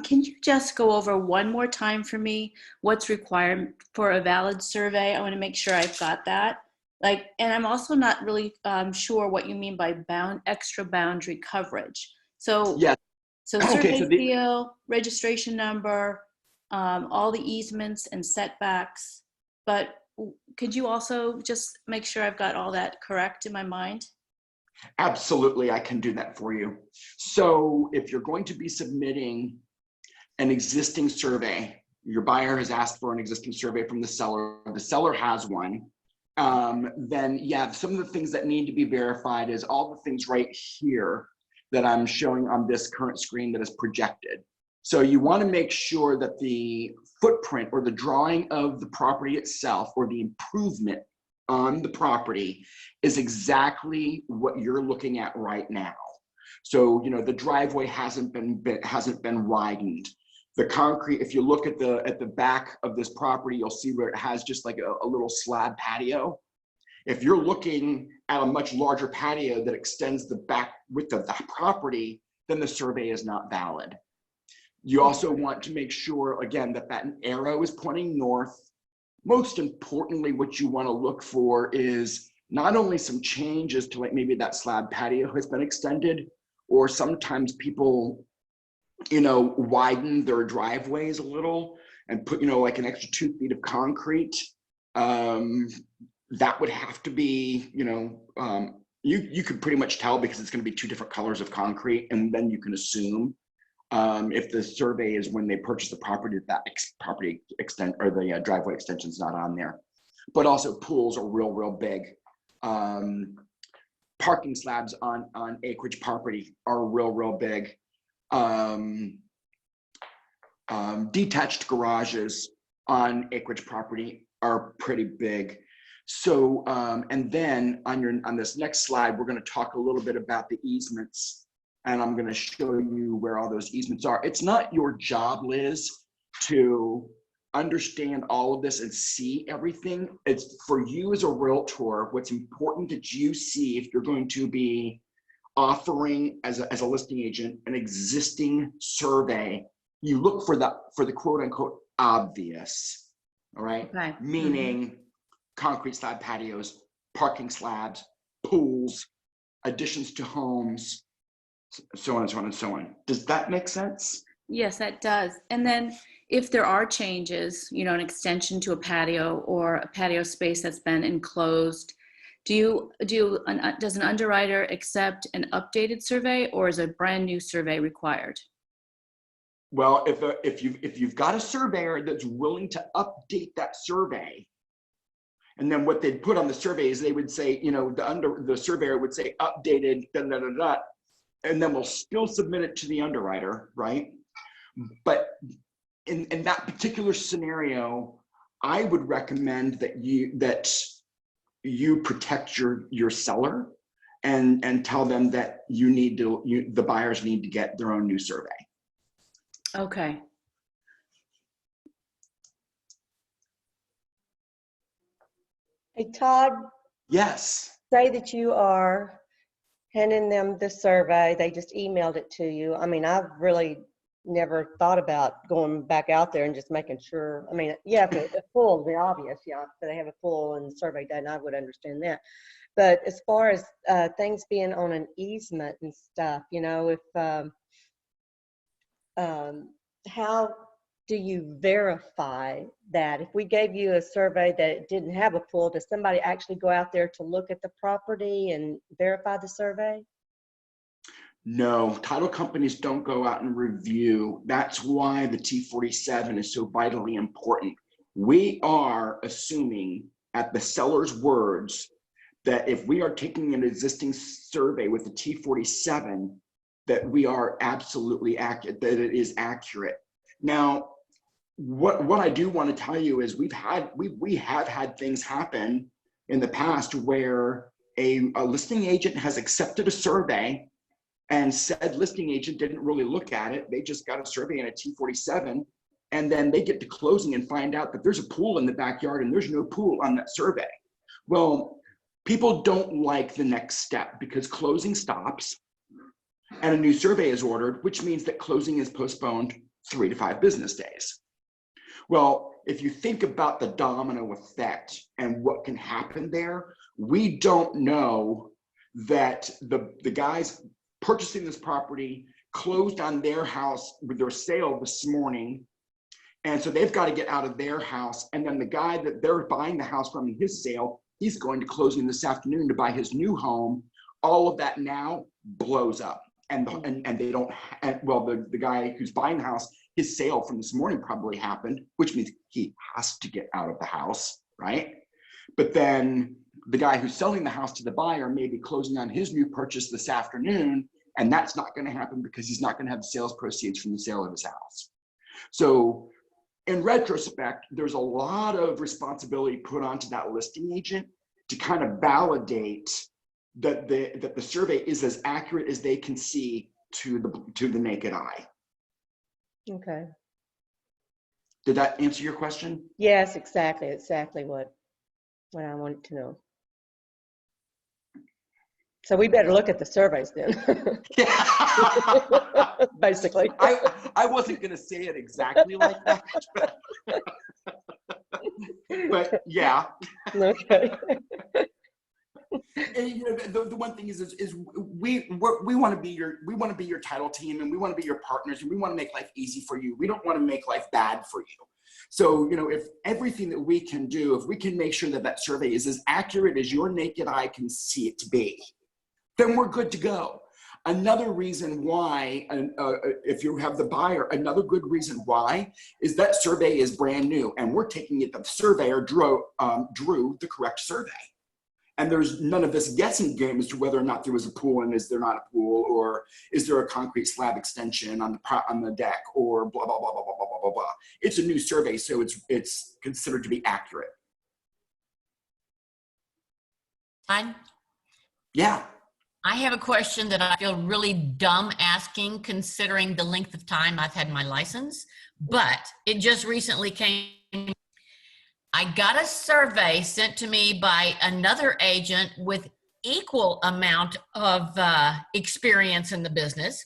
you just go over one more time for me what's required for a valid survey? I want to make sure I've got that. And I'm also not really sure what you mean by extra boundary coverage. So yeah. So survey seal, registration number, all the easements and setbacks. But could you also just make sure I've got all that correct in my mind? Absolutely, I can do that for you. So if you're going to be submitting an existing survey, your buyer has asked for an existing survey from the seller has one, then yeah, some of the things that need to be verified is all the things right here that I'm showing on this current screen that is projected. So you want to make sure that the footprint or the drawing of the property itself or the improvement on the property is exactly what you're looking at right now. So, the driveway hasn't been widened. The concrete, if you look at the back of this property, you'll see where it has just like a little slab patio. If you're looking at a much larger patio that extends the back width of that property, then the survey is not valid. You also want to make sure, again, that that arrow is pointing north. Most importantly, what you want to look for is not only some changes to, like, maybe that slab patio has been extended, or sometimes people, you know, widen their driveways a little and put, you know, like an extra 2 feet of concrete. That would have to be, you know, you could pretty much tell because it's going to be 2 different colors of concrete, and then you can assume if the survey is when they purchase the property, that property extent or the driveway extension is not on there. But also pools are real big. Parking slabs on acreage property are real big. Detached garages on acreage property are pretty big. So, and then on this next slide, we're going to talk a little bit about the easements, and I'm going to show you where all those easements are. It's not your job, Liz, to understand all of this and see everything. It's for you as a realtor. What's important that you see if you're going to be offering as a listing agent an existing survey, you look for the quote unquote obvious. All right. Okay. Meaning concrete slab patios, parking slabs, pools, additions to homes, so on and so on and so on. Does that make sense? Yes, that does. And then if there are changes, you know, an extension to a patio or a patio space that's been enclosed, does an underwriter accept an updated survey, or is a brand new survey required? Well, if you've got a surveyor that's willing to update that survey, and then what they'd put on the survey is they would say, you know, the surveyor would say updated, and then we'll still submit it to the underwriter, right? But in that particular scenario, I would recommend that you protect your seller and tell them that the buyers need to get their own new survey. Okay. Hey, Todd, Yes. say that you are handing them the survey, they just emailed it to you. I mean, I've really never thought about going back out there and just making sure. I mean, yeah, if a pool is the obvious, yeah, if they have a pool and the survey done, I would understand that. But as far as things being on an easement and stuff, you know, if how do you verify that? If we gave you a survey that didn't have a pool, does somebody actually go out there to look at the property and verify the survey? No, title companies don't go out and review. That's why the T47 is so vitally important. We are assuming at the seller's words that if we are taking an existing survey with the T47, that we are absolutely accurate, that it is accurate. Now, what I do want to tell you is we have had things happen in the past where a listing agent has accepted a survey and said listing agent didn't really look at it. They just got a survey in a T47, and then they get to closing and find out that there's a pool in the backyard and there's no pool on that survey. Well, people don't like the next step because closing stops and a new survey is ordered, which means that closing is postponed 3 to 5 business days. Well, if you think about the domino effect and what can happen there, we don't know that the guys purchasing this property closed on their house with their sale this morning. And so they've got to get out of their house. And then the guy that they're buying the house from in his sale, he's going to closing this afternoon to buy his new home. All of that now blows up. And they don't, well, the guy who's buying the house, his sale from this morning probably happened, which means he has to get out of the house, right? But then the guy who's selling the house to the buyer may be closing on his new purchase this afternoon, and that's not going to happen because he's not going to have the sales proceeds from the sale of his house. So in retrospect, there's a lot of responsibility put onto that listing agent to kind of validate that the survey is as accurate as they can see to the naked eye. Okay. Did that answer your question? Yes, exactly what I wanted to know. So we better look at the surveys then, Yeah. basically. I wasn't going to say it exactly like that, but yeah. Okay. And you know, the one thing is we want to be your title team, and we want to be your partners, and we want to make life easy for you. We don't want to make life bad for you. So, you know, if everything that we can do, if we can make sure that that survey is as accurate as your naked eye can see it to be, then we're good to go. Another reason why, if you have the buyer, another good reason why is that survey is brand new, and we're taking it, the surveyor drew the correct survey. And there's none of this guessing game as to whether or not there was a pool and is there not a pool, or is there a concrete slab extension on the deck, or blah, blah, blah, blah, blah, blah, blah, blah. It's a new survey, so it's considered to be accurate. Yeah. I have a question that I feel really dumb asking, considering the length of time I've had my license, but it just recently came. I got a survey sent to me by another agent with equal amount of experience in the business.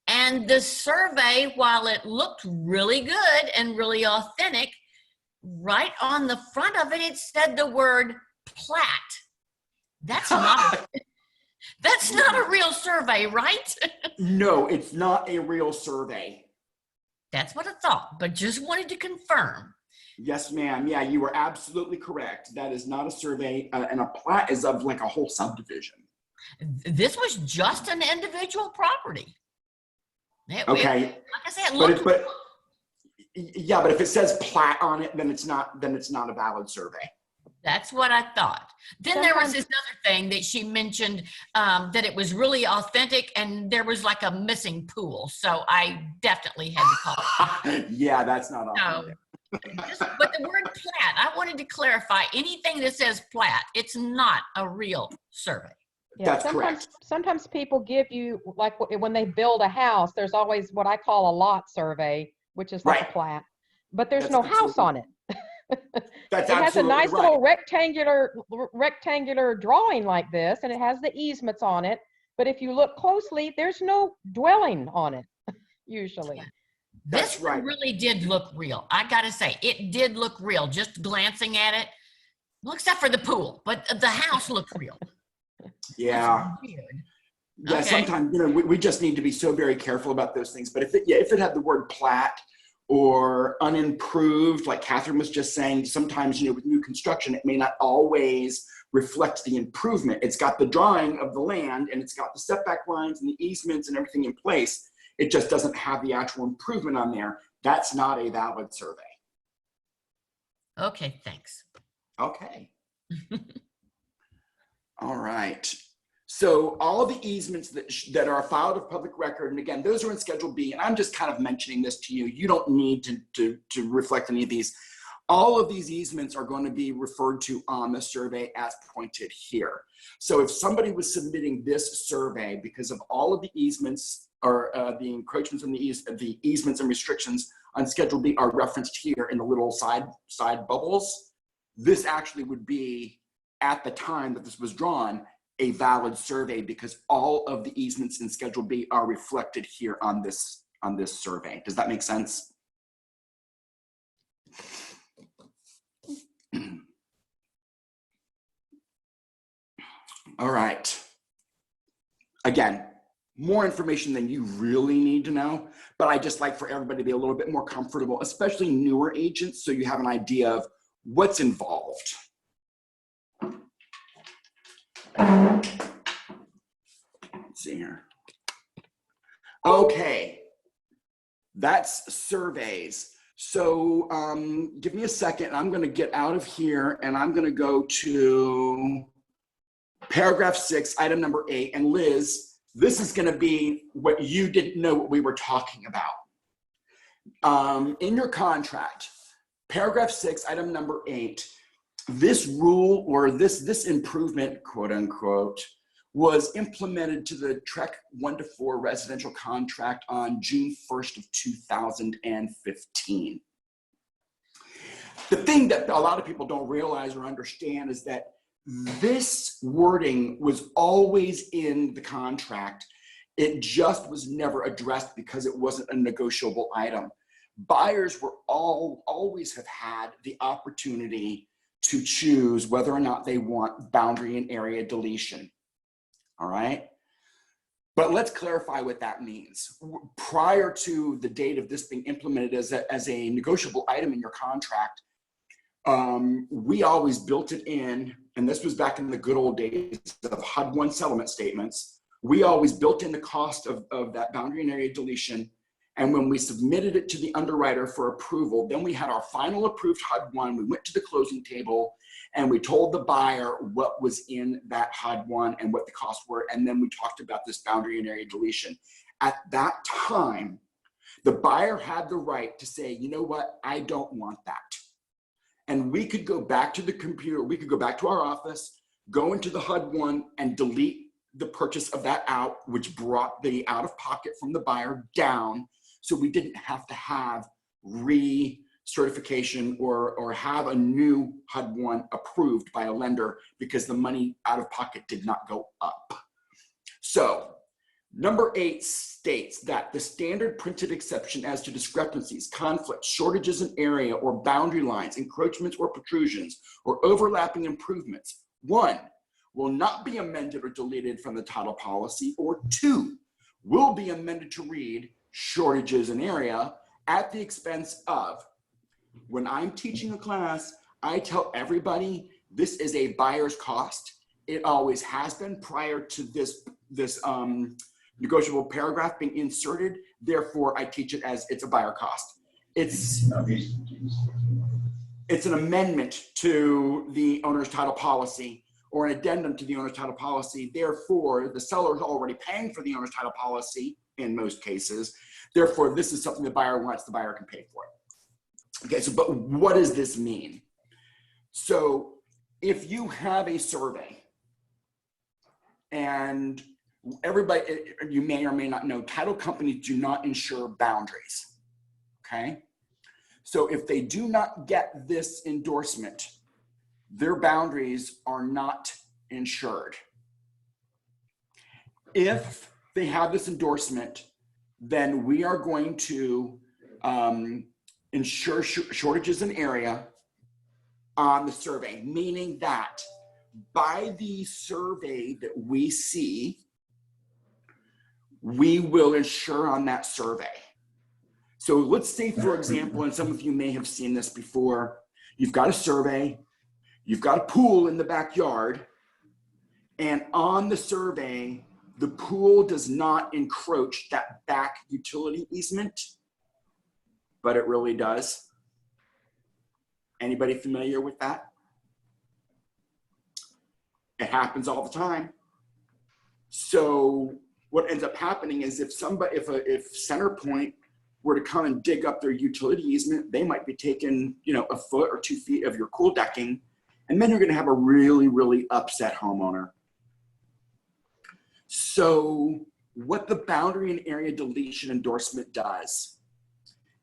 And the survey, while it looked really good and really authentic, right on the front of it, it said the word plat. That's not that's not a real survey, right? No, it's not a real survey. That's what I thought, but just wanted to confirm. Yes, ma'am. Yeah, you are absolutely correct. That is not a survey, and a plat is of like a whole subdivision. This was just an individual property. Okay. Like I said, it looked but if it says plat on it, then it's not a valid survey. That's what I thought. Then there was this other thing that she mentioned, that it was really authentic, and there was like a missing pool. So I definitely had to call. Yeah, that's not authentic. But the word plat, I wanted to clarify, anything that says plat, it's not a real survey. Yeah, That's correct. Sometimes people give you, like when they build a house, there's always what I call a lot survey, which is like a plat, but there's no house on it. That's it has a nice right. little rectangular drawing like this, and it has the easements on it. But if you look closely, there's no dwelling on it, usually. This one really did look real. I gotta say, it did look real, just glancing at it. Well, except for the pool, but the house looked real. Yeah. Weird. Yeah, Okay. sometimes, you know, we just need to be so very careful about those things. But if it had the word plat or unimproved, like Catherine was just saying, sometimes, you know, with new construction, it may not always reflect the improvement. It's got the drawing of the land, and it's got the setback lines and the easements and everything in place. It just doesn't have the actual improvement on there. That's not a valid survey. Okay, thanks. Okay. All right. So all the easements that are filed of public record, and again, those are in Schedule B, and I'm just kind of mentioning this to you. You don't need to reflect any of these. All of these easements are going to be referred to on the survey as pointed here. So if somebody was submitting this survey because of all of the easements or the encroachments on the easements and restrictions on Schedule B are referenced here in the little side bubbles, this actually would be, at the time that this was drawn, a valid survey because all of the easements in Schedule B are reflected here on this survey. Does that make sense? All right. Again, more information than you really need to know, but I just like for everybody to be a little bit more comfortable, especially newer agents, so you have an idea of what's involved. Let's see here. Okay, that's surveys. So give me a second. I'm going to get out of here, and I'm going to go to paragraph 6, item number 8. And Liz, this is going to be what you didn't know what we were talking about. In your contract, paragraph 6, item number 8, this rule or this improvement, quote unquote, was implemented to the TREC 1-4 residential contract on June 1st of 2015. The thing that a lot of people don't realize or understand is that This wording was always in the contract. It just was never addressed because it wasn't a negotiable item. Buyers were always have had the opportunity to choose whether or not they want boundary and area deletion. All right. But let's clarify what that means. Prior to the date of this being implemented as a negotiable item in your contract, we always built it in, and this was back in the good old days of HUD-1 settlement statements. We always built in the cost of that boundary and area deletion. And when we submitted it to the underwriter for approval, then we had our final approved HUD-1. We went to the closing table and we told the buyer what was in that HUD-1 and what the costs were. And then we talked about this boundary and area deletion. At that time, the buyer had the right to say, you know what, I don't want that. And we could go back to the computer, we could go back to our office, go into the HUD-1 and delete the purchase of that out, which brought the out of pocket from the buyer down. So we didn't have to have recertification or have a new HUD-1 approved by a lender because the money out of pocket did not go up. So number 8 states that the standard printed exception as to discrepancies, conflicts, shortages in area or boundary lines, encroachments or protrusions, or overlapping improvements, 1, will not be amended or deleted from the title policy, or 2, will be amended to read shortages in area at the expense of. When I'm teaching a class, I tell everybody this is a buyer's cost. It always has been prior to this negotiable paragraph being inserted. Therefore, I teach it as it's a buyer cost. It's an amendment to the owner's title policy or an addendum to the owner's title policy. Therefore, the seller is already paying for the owner's title policy in most cases. Therefore, this is something the buyer wants, the buyer can pay for it. Okay, so but what does this mean? So if you have a survey, and everybody, you may or may not know, title companies do not insure boundaries, okay? So if they do not get this endorsement, their boundaries are not insured. If they have this endorsement, then we are going to ensure shortages in area on the survey, meaning that by the survey that we see, we will insure on that survey. So let's say, for example, and some of you may have seen this before, you've got a survey, you've got a pool in the backyard, and on the survey, the pool does not encroach that back utility easement, but it really does. Anybody familiar with that? It happens all the time. So what ends up happening is if CenterPoint were to come and dig up their utility easement, they might be taking, a foot or 2 feet of your cool decking, and then you're going to have a really, really upset homeowner. So what the boundary and area deletion endorsement does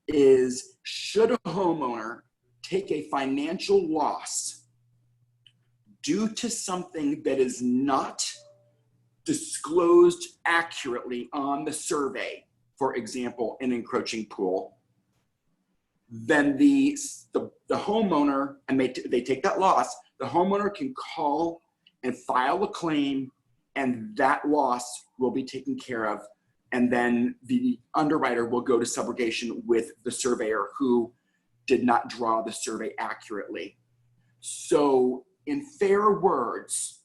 is, should a homeowner take a financial loss due to something that is not disclosed accurately on the survey, for example, an encroaching pool, then the homeowner, and they take that loss, the homeowner can call and file a claim, and that loss will be taken care of. And then the underwriter will go to subrogation with the surveyor who did not draw the survey accurately. So in fair words,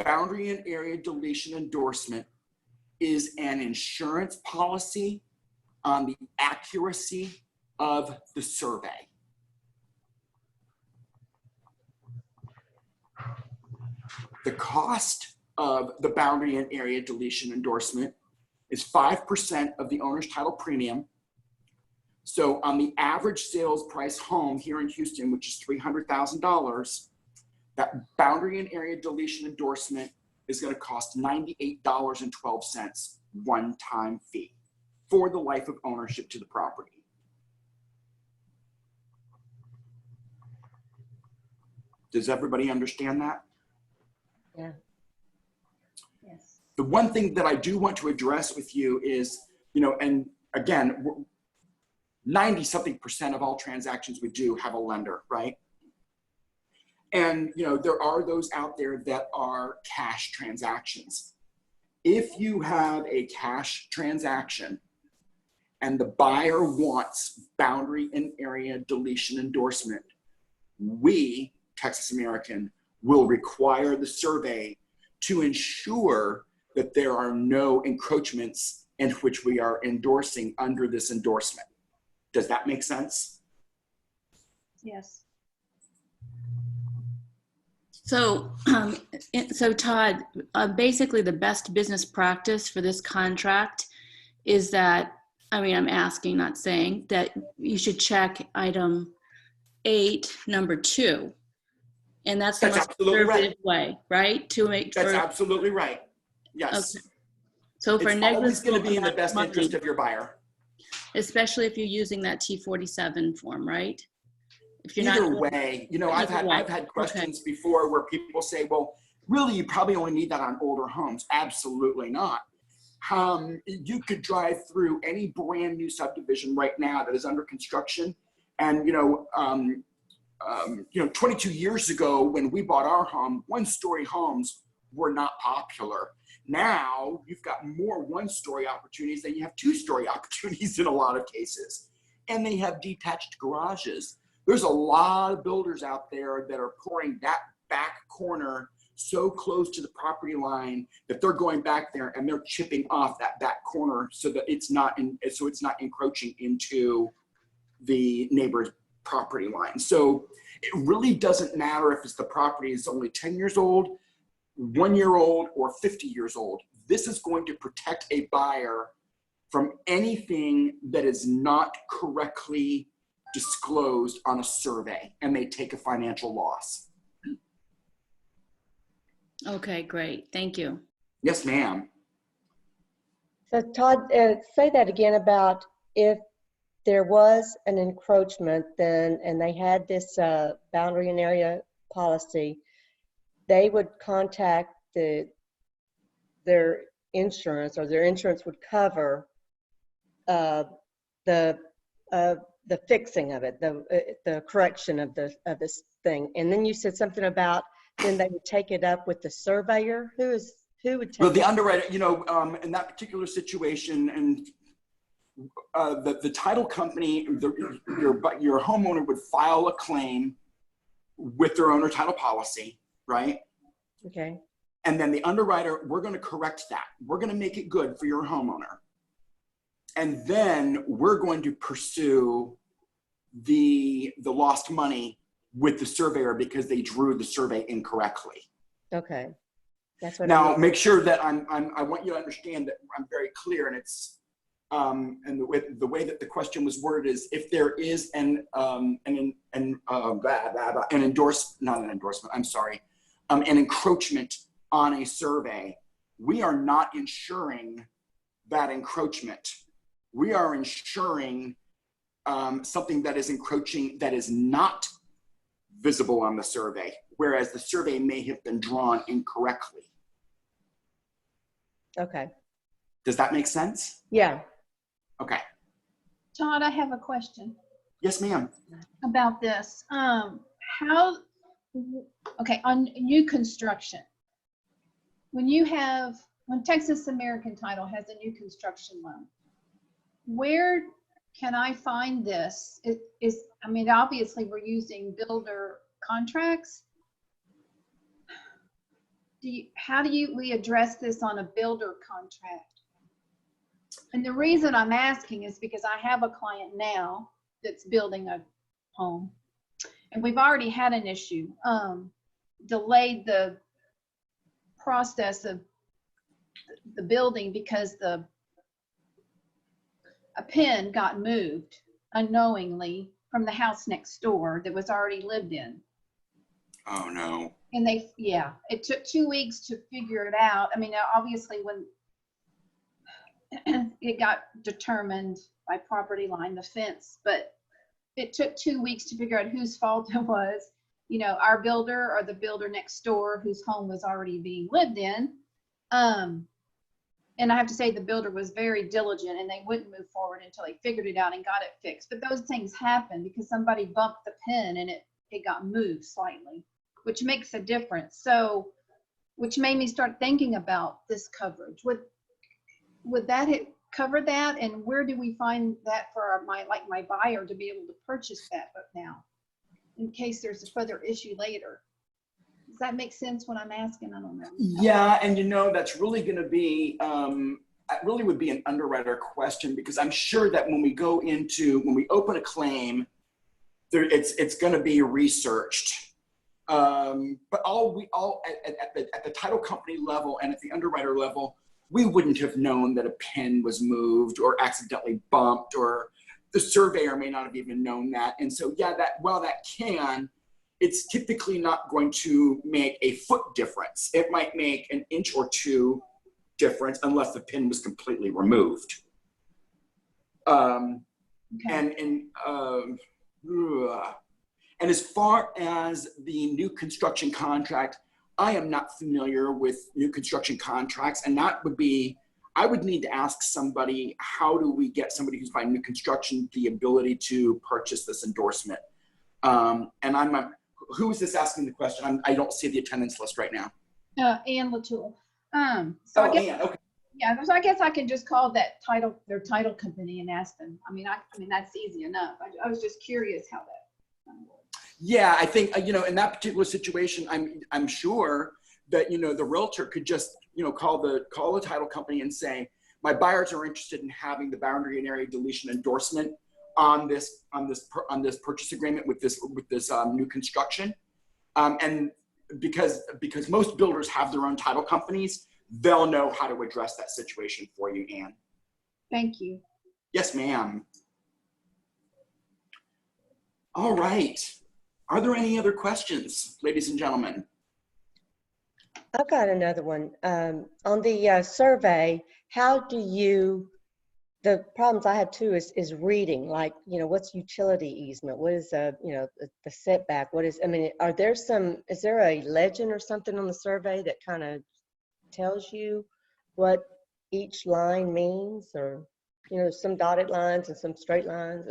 boundary and area deletion endorsement is an insurance policy on the accuracy of the survey. The cost of the boundary and area deletion endorsement is 5% of the owner's title premium. So on the average sales price home here in Houston, which is $300,000, that boundary and area deletion endorsement is going to cost $98.12 one-time fee for the life of ownership to the property. Does everybody understand that? Yes. The one thing that I do want to address with you is, and again, 90-something% of all transactions we do have a lender, right? And, there are those out there that are cash transactions. If you have a cash transaction and the buyer wants boundary and area deletion endorsement, we, Texas American, will require the survey to ensure that there are no encroachments in which we are endorsing under this endorsement. Does that make sense? Yes. So, Todd, basically the best business practice for this contract is that, I'm asking, not saying, that you should check item 8, number 2. And that's the most absolutely conservative right. way, right? To make That's for, absolutely right. Yes. okay. So for It's always going to be in the negligible best money, interest of your buyer. especially if you're using that T47 form, right? If you're Either not way, I've had questions Okay. before where people say, well, really, you probably only need that on older homes. Absolutely not. You could drive through any brand new subdivision right now that is under construction. And, 22 years ago when we bought our home, 1-story homes were not popular. Now you've got more 1-story opportunities than you have 2-story opportunities in a lot of cases. And they have detached garages. There's a lot of builders out there that are pouring that back corner so close to the property line that they're going back there and they're chipping off that back corner so that it's not encroaching into the neighbor's property line. So it really doesn't matter if it's the property is only 10 years old, 1 year old, or 50 years old. This is going to protect a buyer from anything that is not correctly disclosed on a survey and they take a financial loss. Okay, great. Thank you. Yes, ma'am. So Todd, say that again about if there was an encroachment then, and they had this boundary and area policy, they would contact their insurance, or their insurance would cover the fixing of it, the correction of this thing. And then you said something about then they would take it up with the surveyor. Who would take Well, the it? underwriter, in that particular situation, and the title company, your homeowner would file a claim with their owner title policy, right? Okay. And then the underwriter, we're going to correct that. We're going to make it good for your homeowner. And then we're going to pursue the lost money with the surveyor because they drew the survey incorrectly. Okay. That's what Now, make sure that I want you to understand that I'm very clear, and it's and the way that the question was worded is if there is an encroachment on a survey, we are not insuring that encroachment. We are insuring something that is encroaching that is not visible on the survey, whereas the survey may have been drawn incorrectly. Okay. Does that make sense? Yeah. Okay. Todd, I have a question Yes, ma'am. about this. Okay, on new construction, when Texas American Title has a new construction loan, where can I find this? Obviously we're using builder contracts. How do we address this on a builder contract? And the reason I'm asking is because I have a client now that's building a home, and we've already had an issue, delayed the process of the building because a pin got moved unknowingly from the house next door that was already lived in. Oh no. And it took 2 weeks to figure it out. Obviously when it got determined by property line, the fence, but it took 2 weeks to figure out whose fault it was. our builder or the builder next door whose home was already being lived in. And I have to say the builder was very diligent and they wouldn't move forward until they figured it out and got it fixed. But those things happen because somebody bumped the pin and it got moved slightly, which makes a difference. So, which made me start thinking about this coverage. Would that cover that? And where do we find that for my buyer to be able to purchase that now, in case there's a further issue later? Does that make sense what I'm asking? I don't know. Yeah, and that's really going to be, it really would be an underwriter question, because I'm sure that when we open a claim, it's going to be researched. But at the title company level and at the underwriter level, we wouldn't have known that a pin was moved or accidentally bumped, or the surveyor may not have even known that. And so, yeah, while that can, it's typically not going to make a foot difference. It might make an inch or two difference unless the pin was completely removed. And as far as the new construction contract, I am not familiar with new construction contracts, and that would be, I would need to ask somebody, how do we get somebody who's buying new construction the ability to purchase this endorsement? And who is this asking the question? I don't see the attendance list right now. Ann Latoul. Ann, okay. Yeah, so I guess I can just call their title company and ask them. I mean, that's easy enough. I was just curious how that works. Yeah, I think, in that particular situation, I'm sure that, the realtor could just, call the title company and say, my buyers are interested in having the boundary and area deletion endorsement on this purchase agreement with this new construction. And because most builders have their own title companies, they'll know how to address that situation for you, Ann. Thank you. Yes, ma'am. All right. Are there any other questions, ladies and gentlemen? I've got another one. On the survey, how do you, the problems I have too is reading, like, what's utility easement? What is, the setback? What is, is there a legend or something on the survey that kind of tells you what each line means, or, some dotted lines and some straight lines?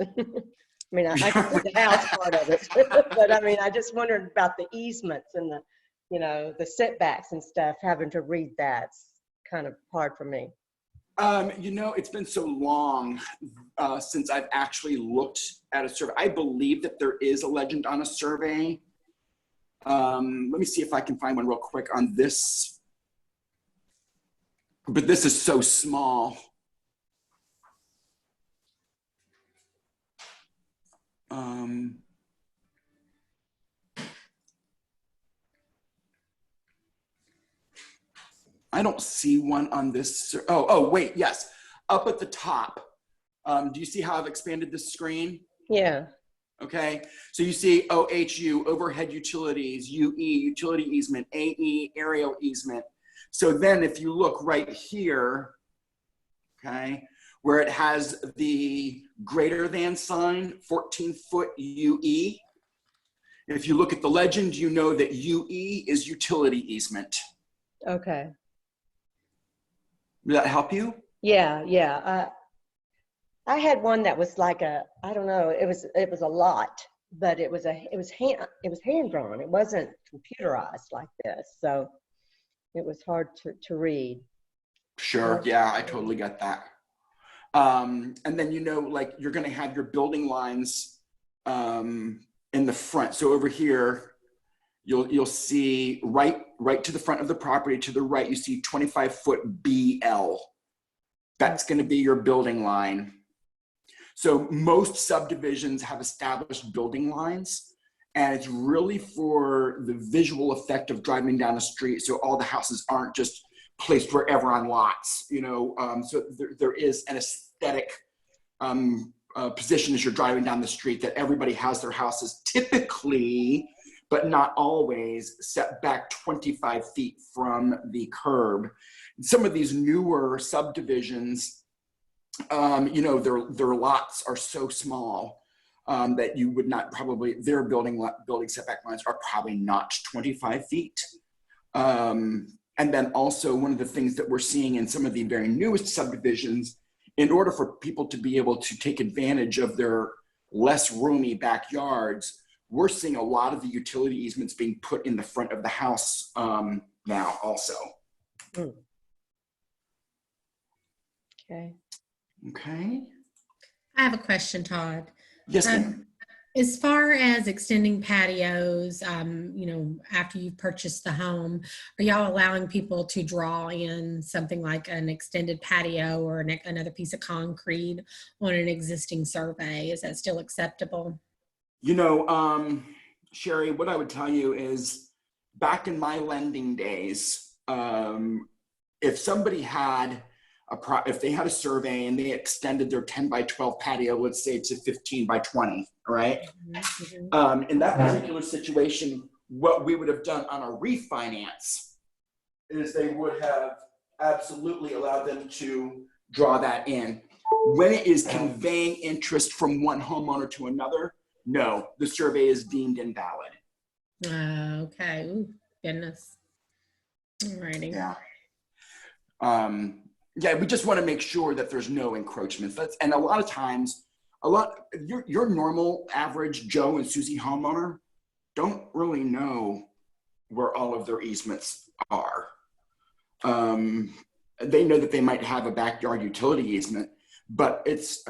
I can see the house part of it, but I just wondered about the easements and the setbacks and stuff, having to read that's kind of hard for me. It's been so long since I've actually looked at a survey. I believe that there is a legend on a survey. Let me see if I can find one real quick on this. But this is so small. I don't see one on this. Oh, wait, yes. Up at the top. Do you see how I've expanded this screen? Yeah. Okay. So you see OHU, overhead utilities, UE, utility easement, AE, aerial easement. So then if you look right here, okay, where it has the greater than sign, 14-foot UE. If you look at the legend, you know that UE is utility easement. Okay. Does that help you? Yeah. I had one that was like I don't know, it was a lot, but it was hand drawn. It wasn't computerized like this, so it was hard to read. Sure. Yeah, I totally get that. And then like you're going to have your building lines in the front. So over here, you'll see right to the front of the property, to the right, you see 25-foot BL. That's going to be your building line. So most subdivisions have established building lines, and it's really for the visual effect of driving down the street, so all the houses aren't just placed wherever on lots, so there is an aesthetic position as you're driving down the street, that everybody has their houses typically, but not always, set back 25 feet from the curb. Some of these newer subdivisions, their lots are so small that you would not probably, their building setback lines are probably not 25 feet. And then also one of the things that we're seeing in some of the very newest subdivisions, in order for people to be able to take advantage of their less roomy backyards, we're seeing a lot of the utility easements being put in the front of the house now also. Okay. Okay. I have a question, Todd. Yes, ma'am. As far as extending patios, after you've purchased the home, are y'all allowing people to draw in something like an extended patio or another piece of concrete on an existing survey? Is that still acceptable? Sherry, what I would tell you is back in my lending days, if somebody had if they had a survey and they extended their 10 by 12 patio, let's say to 15 by 20, right? Mm-hmm. In that particular situation, what we would have done on a refinance is they would have absolutely allowed them to draw that in. When it is conveying interest from one homeowner to another, no, the survey is deemed invalid. Okay. Ooh, goodness. Alrighty. Yeah. Yeah, we just want to make sure that there's no encroachments. And a lot of times, your normal average Joe and Susie homeowner don't really know where all of their easements are. They know that they might have a backyard utility easement, but it's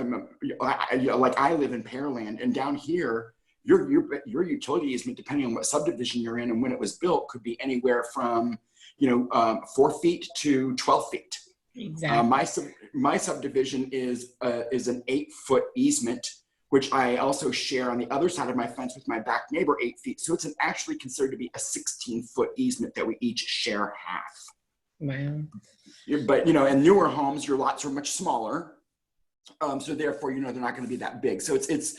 like I live in Pearland, and down here, your utility easement, depending on what subdivision you're in and when it was built, could be anywhere from 4 feet to 12 feet. Exactly. My subdivision is an 8-foot easement, which I also share on the other side of my fence with my back neighbor 8 feet. So it's actually considered to be a 16-foot easement that we each share half. Wow. But in newer homes, your lots are much smaller, so therefore they're not going to be that big. So it's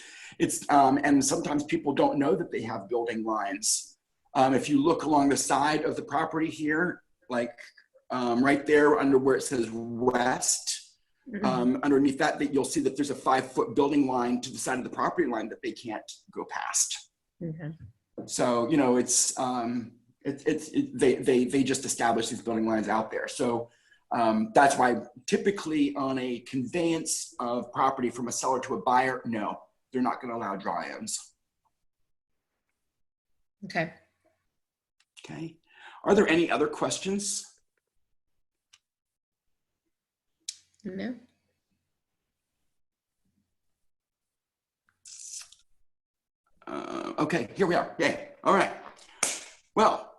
and sometimes people don't know that they have building lines. If you look along the side of the property here, like right there under where it says west, underneath that you'll see that there's a 5-foot building line to the side of the property line that they can't go past. So they just establish these building lines out there. So that's why typically on a conveyance of property from a seller to a buyer, no, they're not going to allow dry-ins. Okay. Okay. Are there any other questions? No. Okay, here we are. Yay. All right. Well,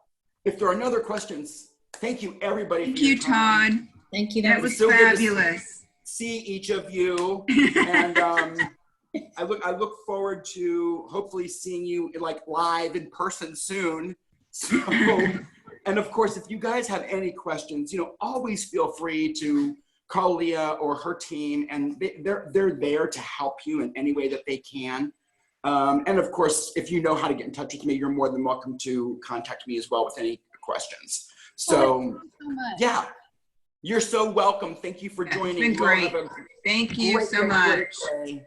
if there are no other questions, thank you everybody. Thank you, Todd. Thank you. That was so fabulous. See each of you, and I look forward to hopefully seeing you like live in person soon. So, and of course, if you guys have any questions, always feel free to call Leah or her team, and they're there to help you in any way that they can. And of course, if you know how to get in touch with me, you're more than welcome to contact me as well with any questions. So, thank you so much. Yeah, you're so welcome. Thank you for joining. It's been great. Thank you so much.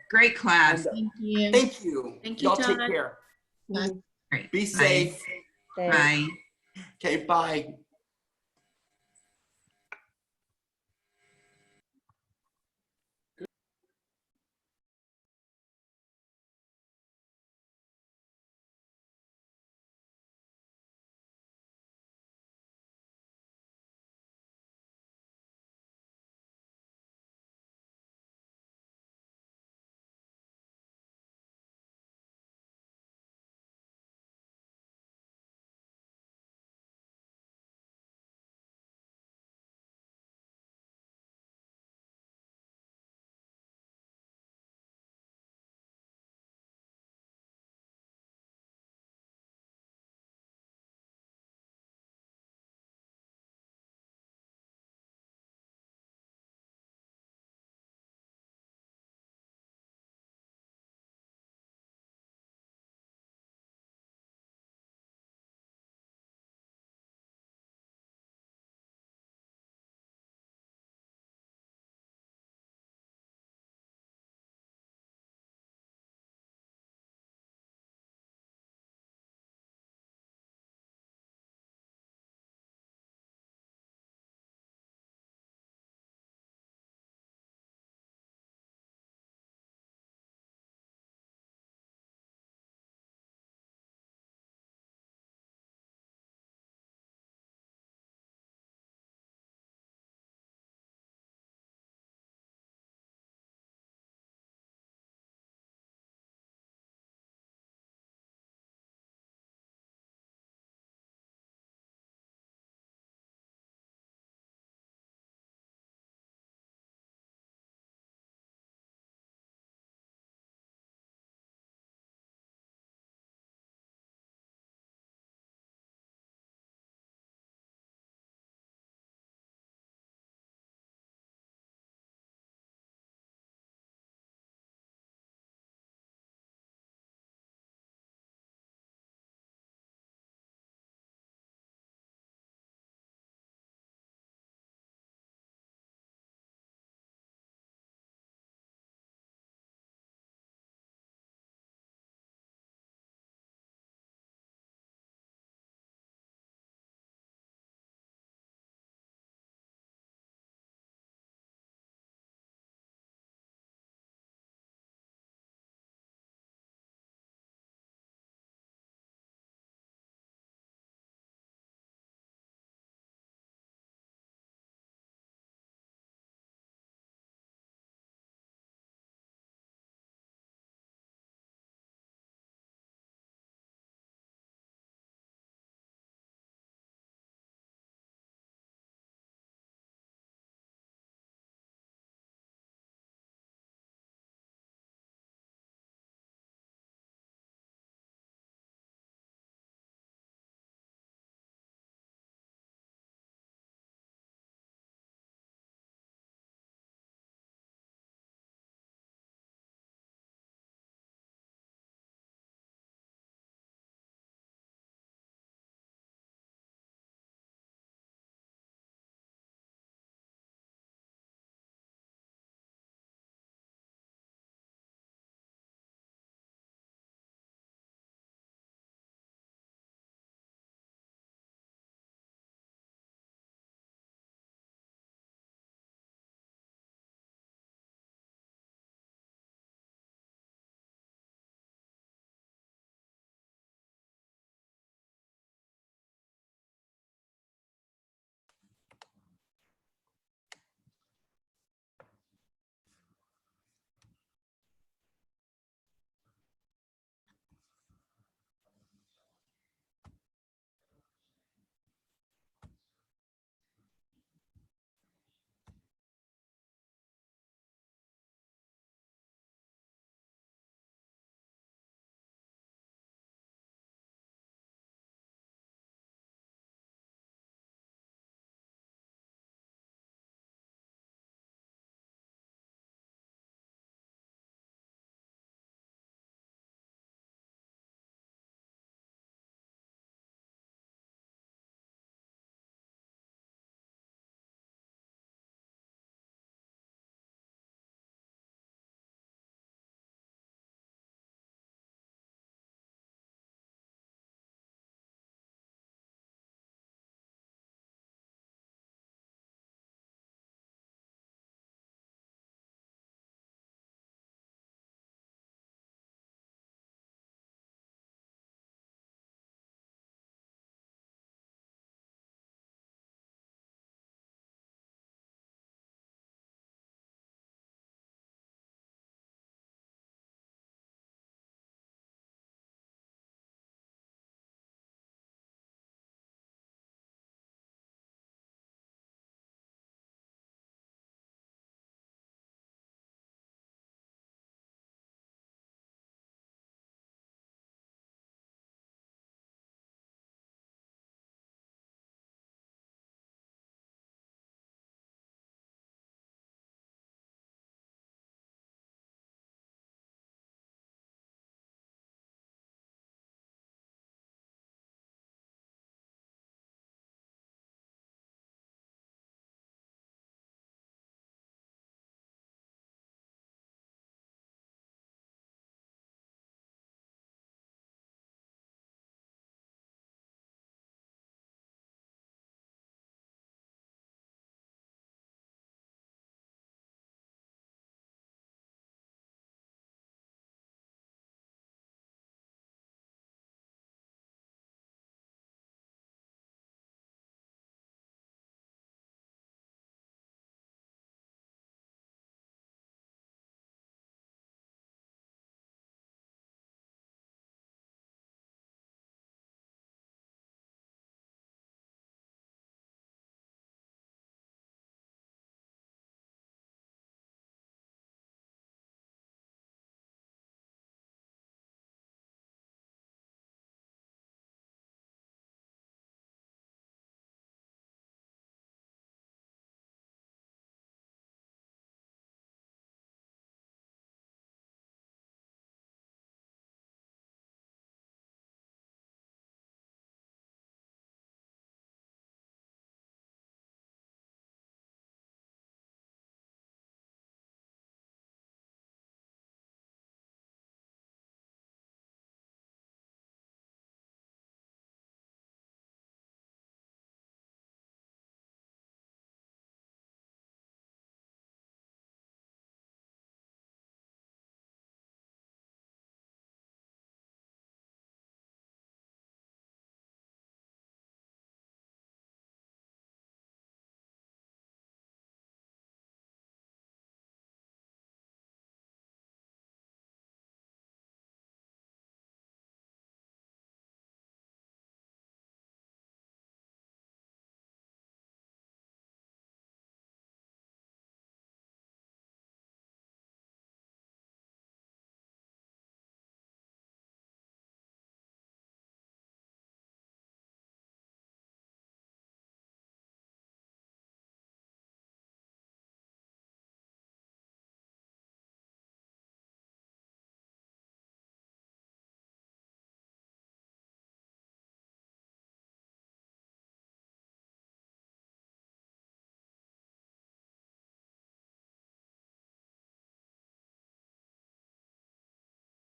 Great class. Thank you. Thank you. Thank you, Y'all Todd. take care. Bye. Great. Be safe. Thanks. Bye. Okay, bye.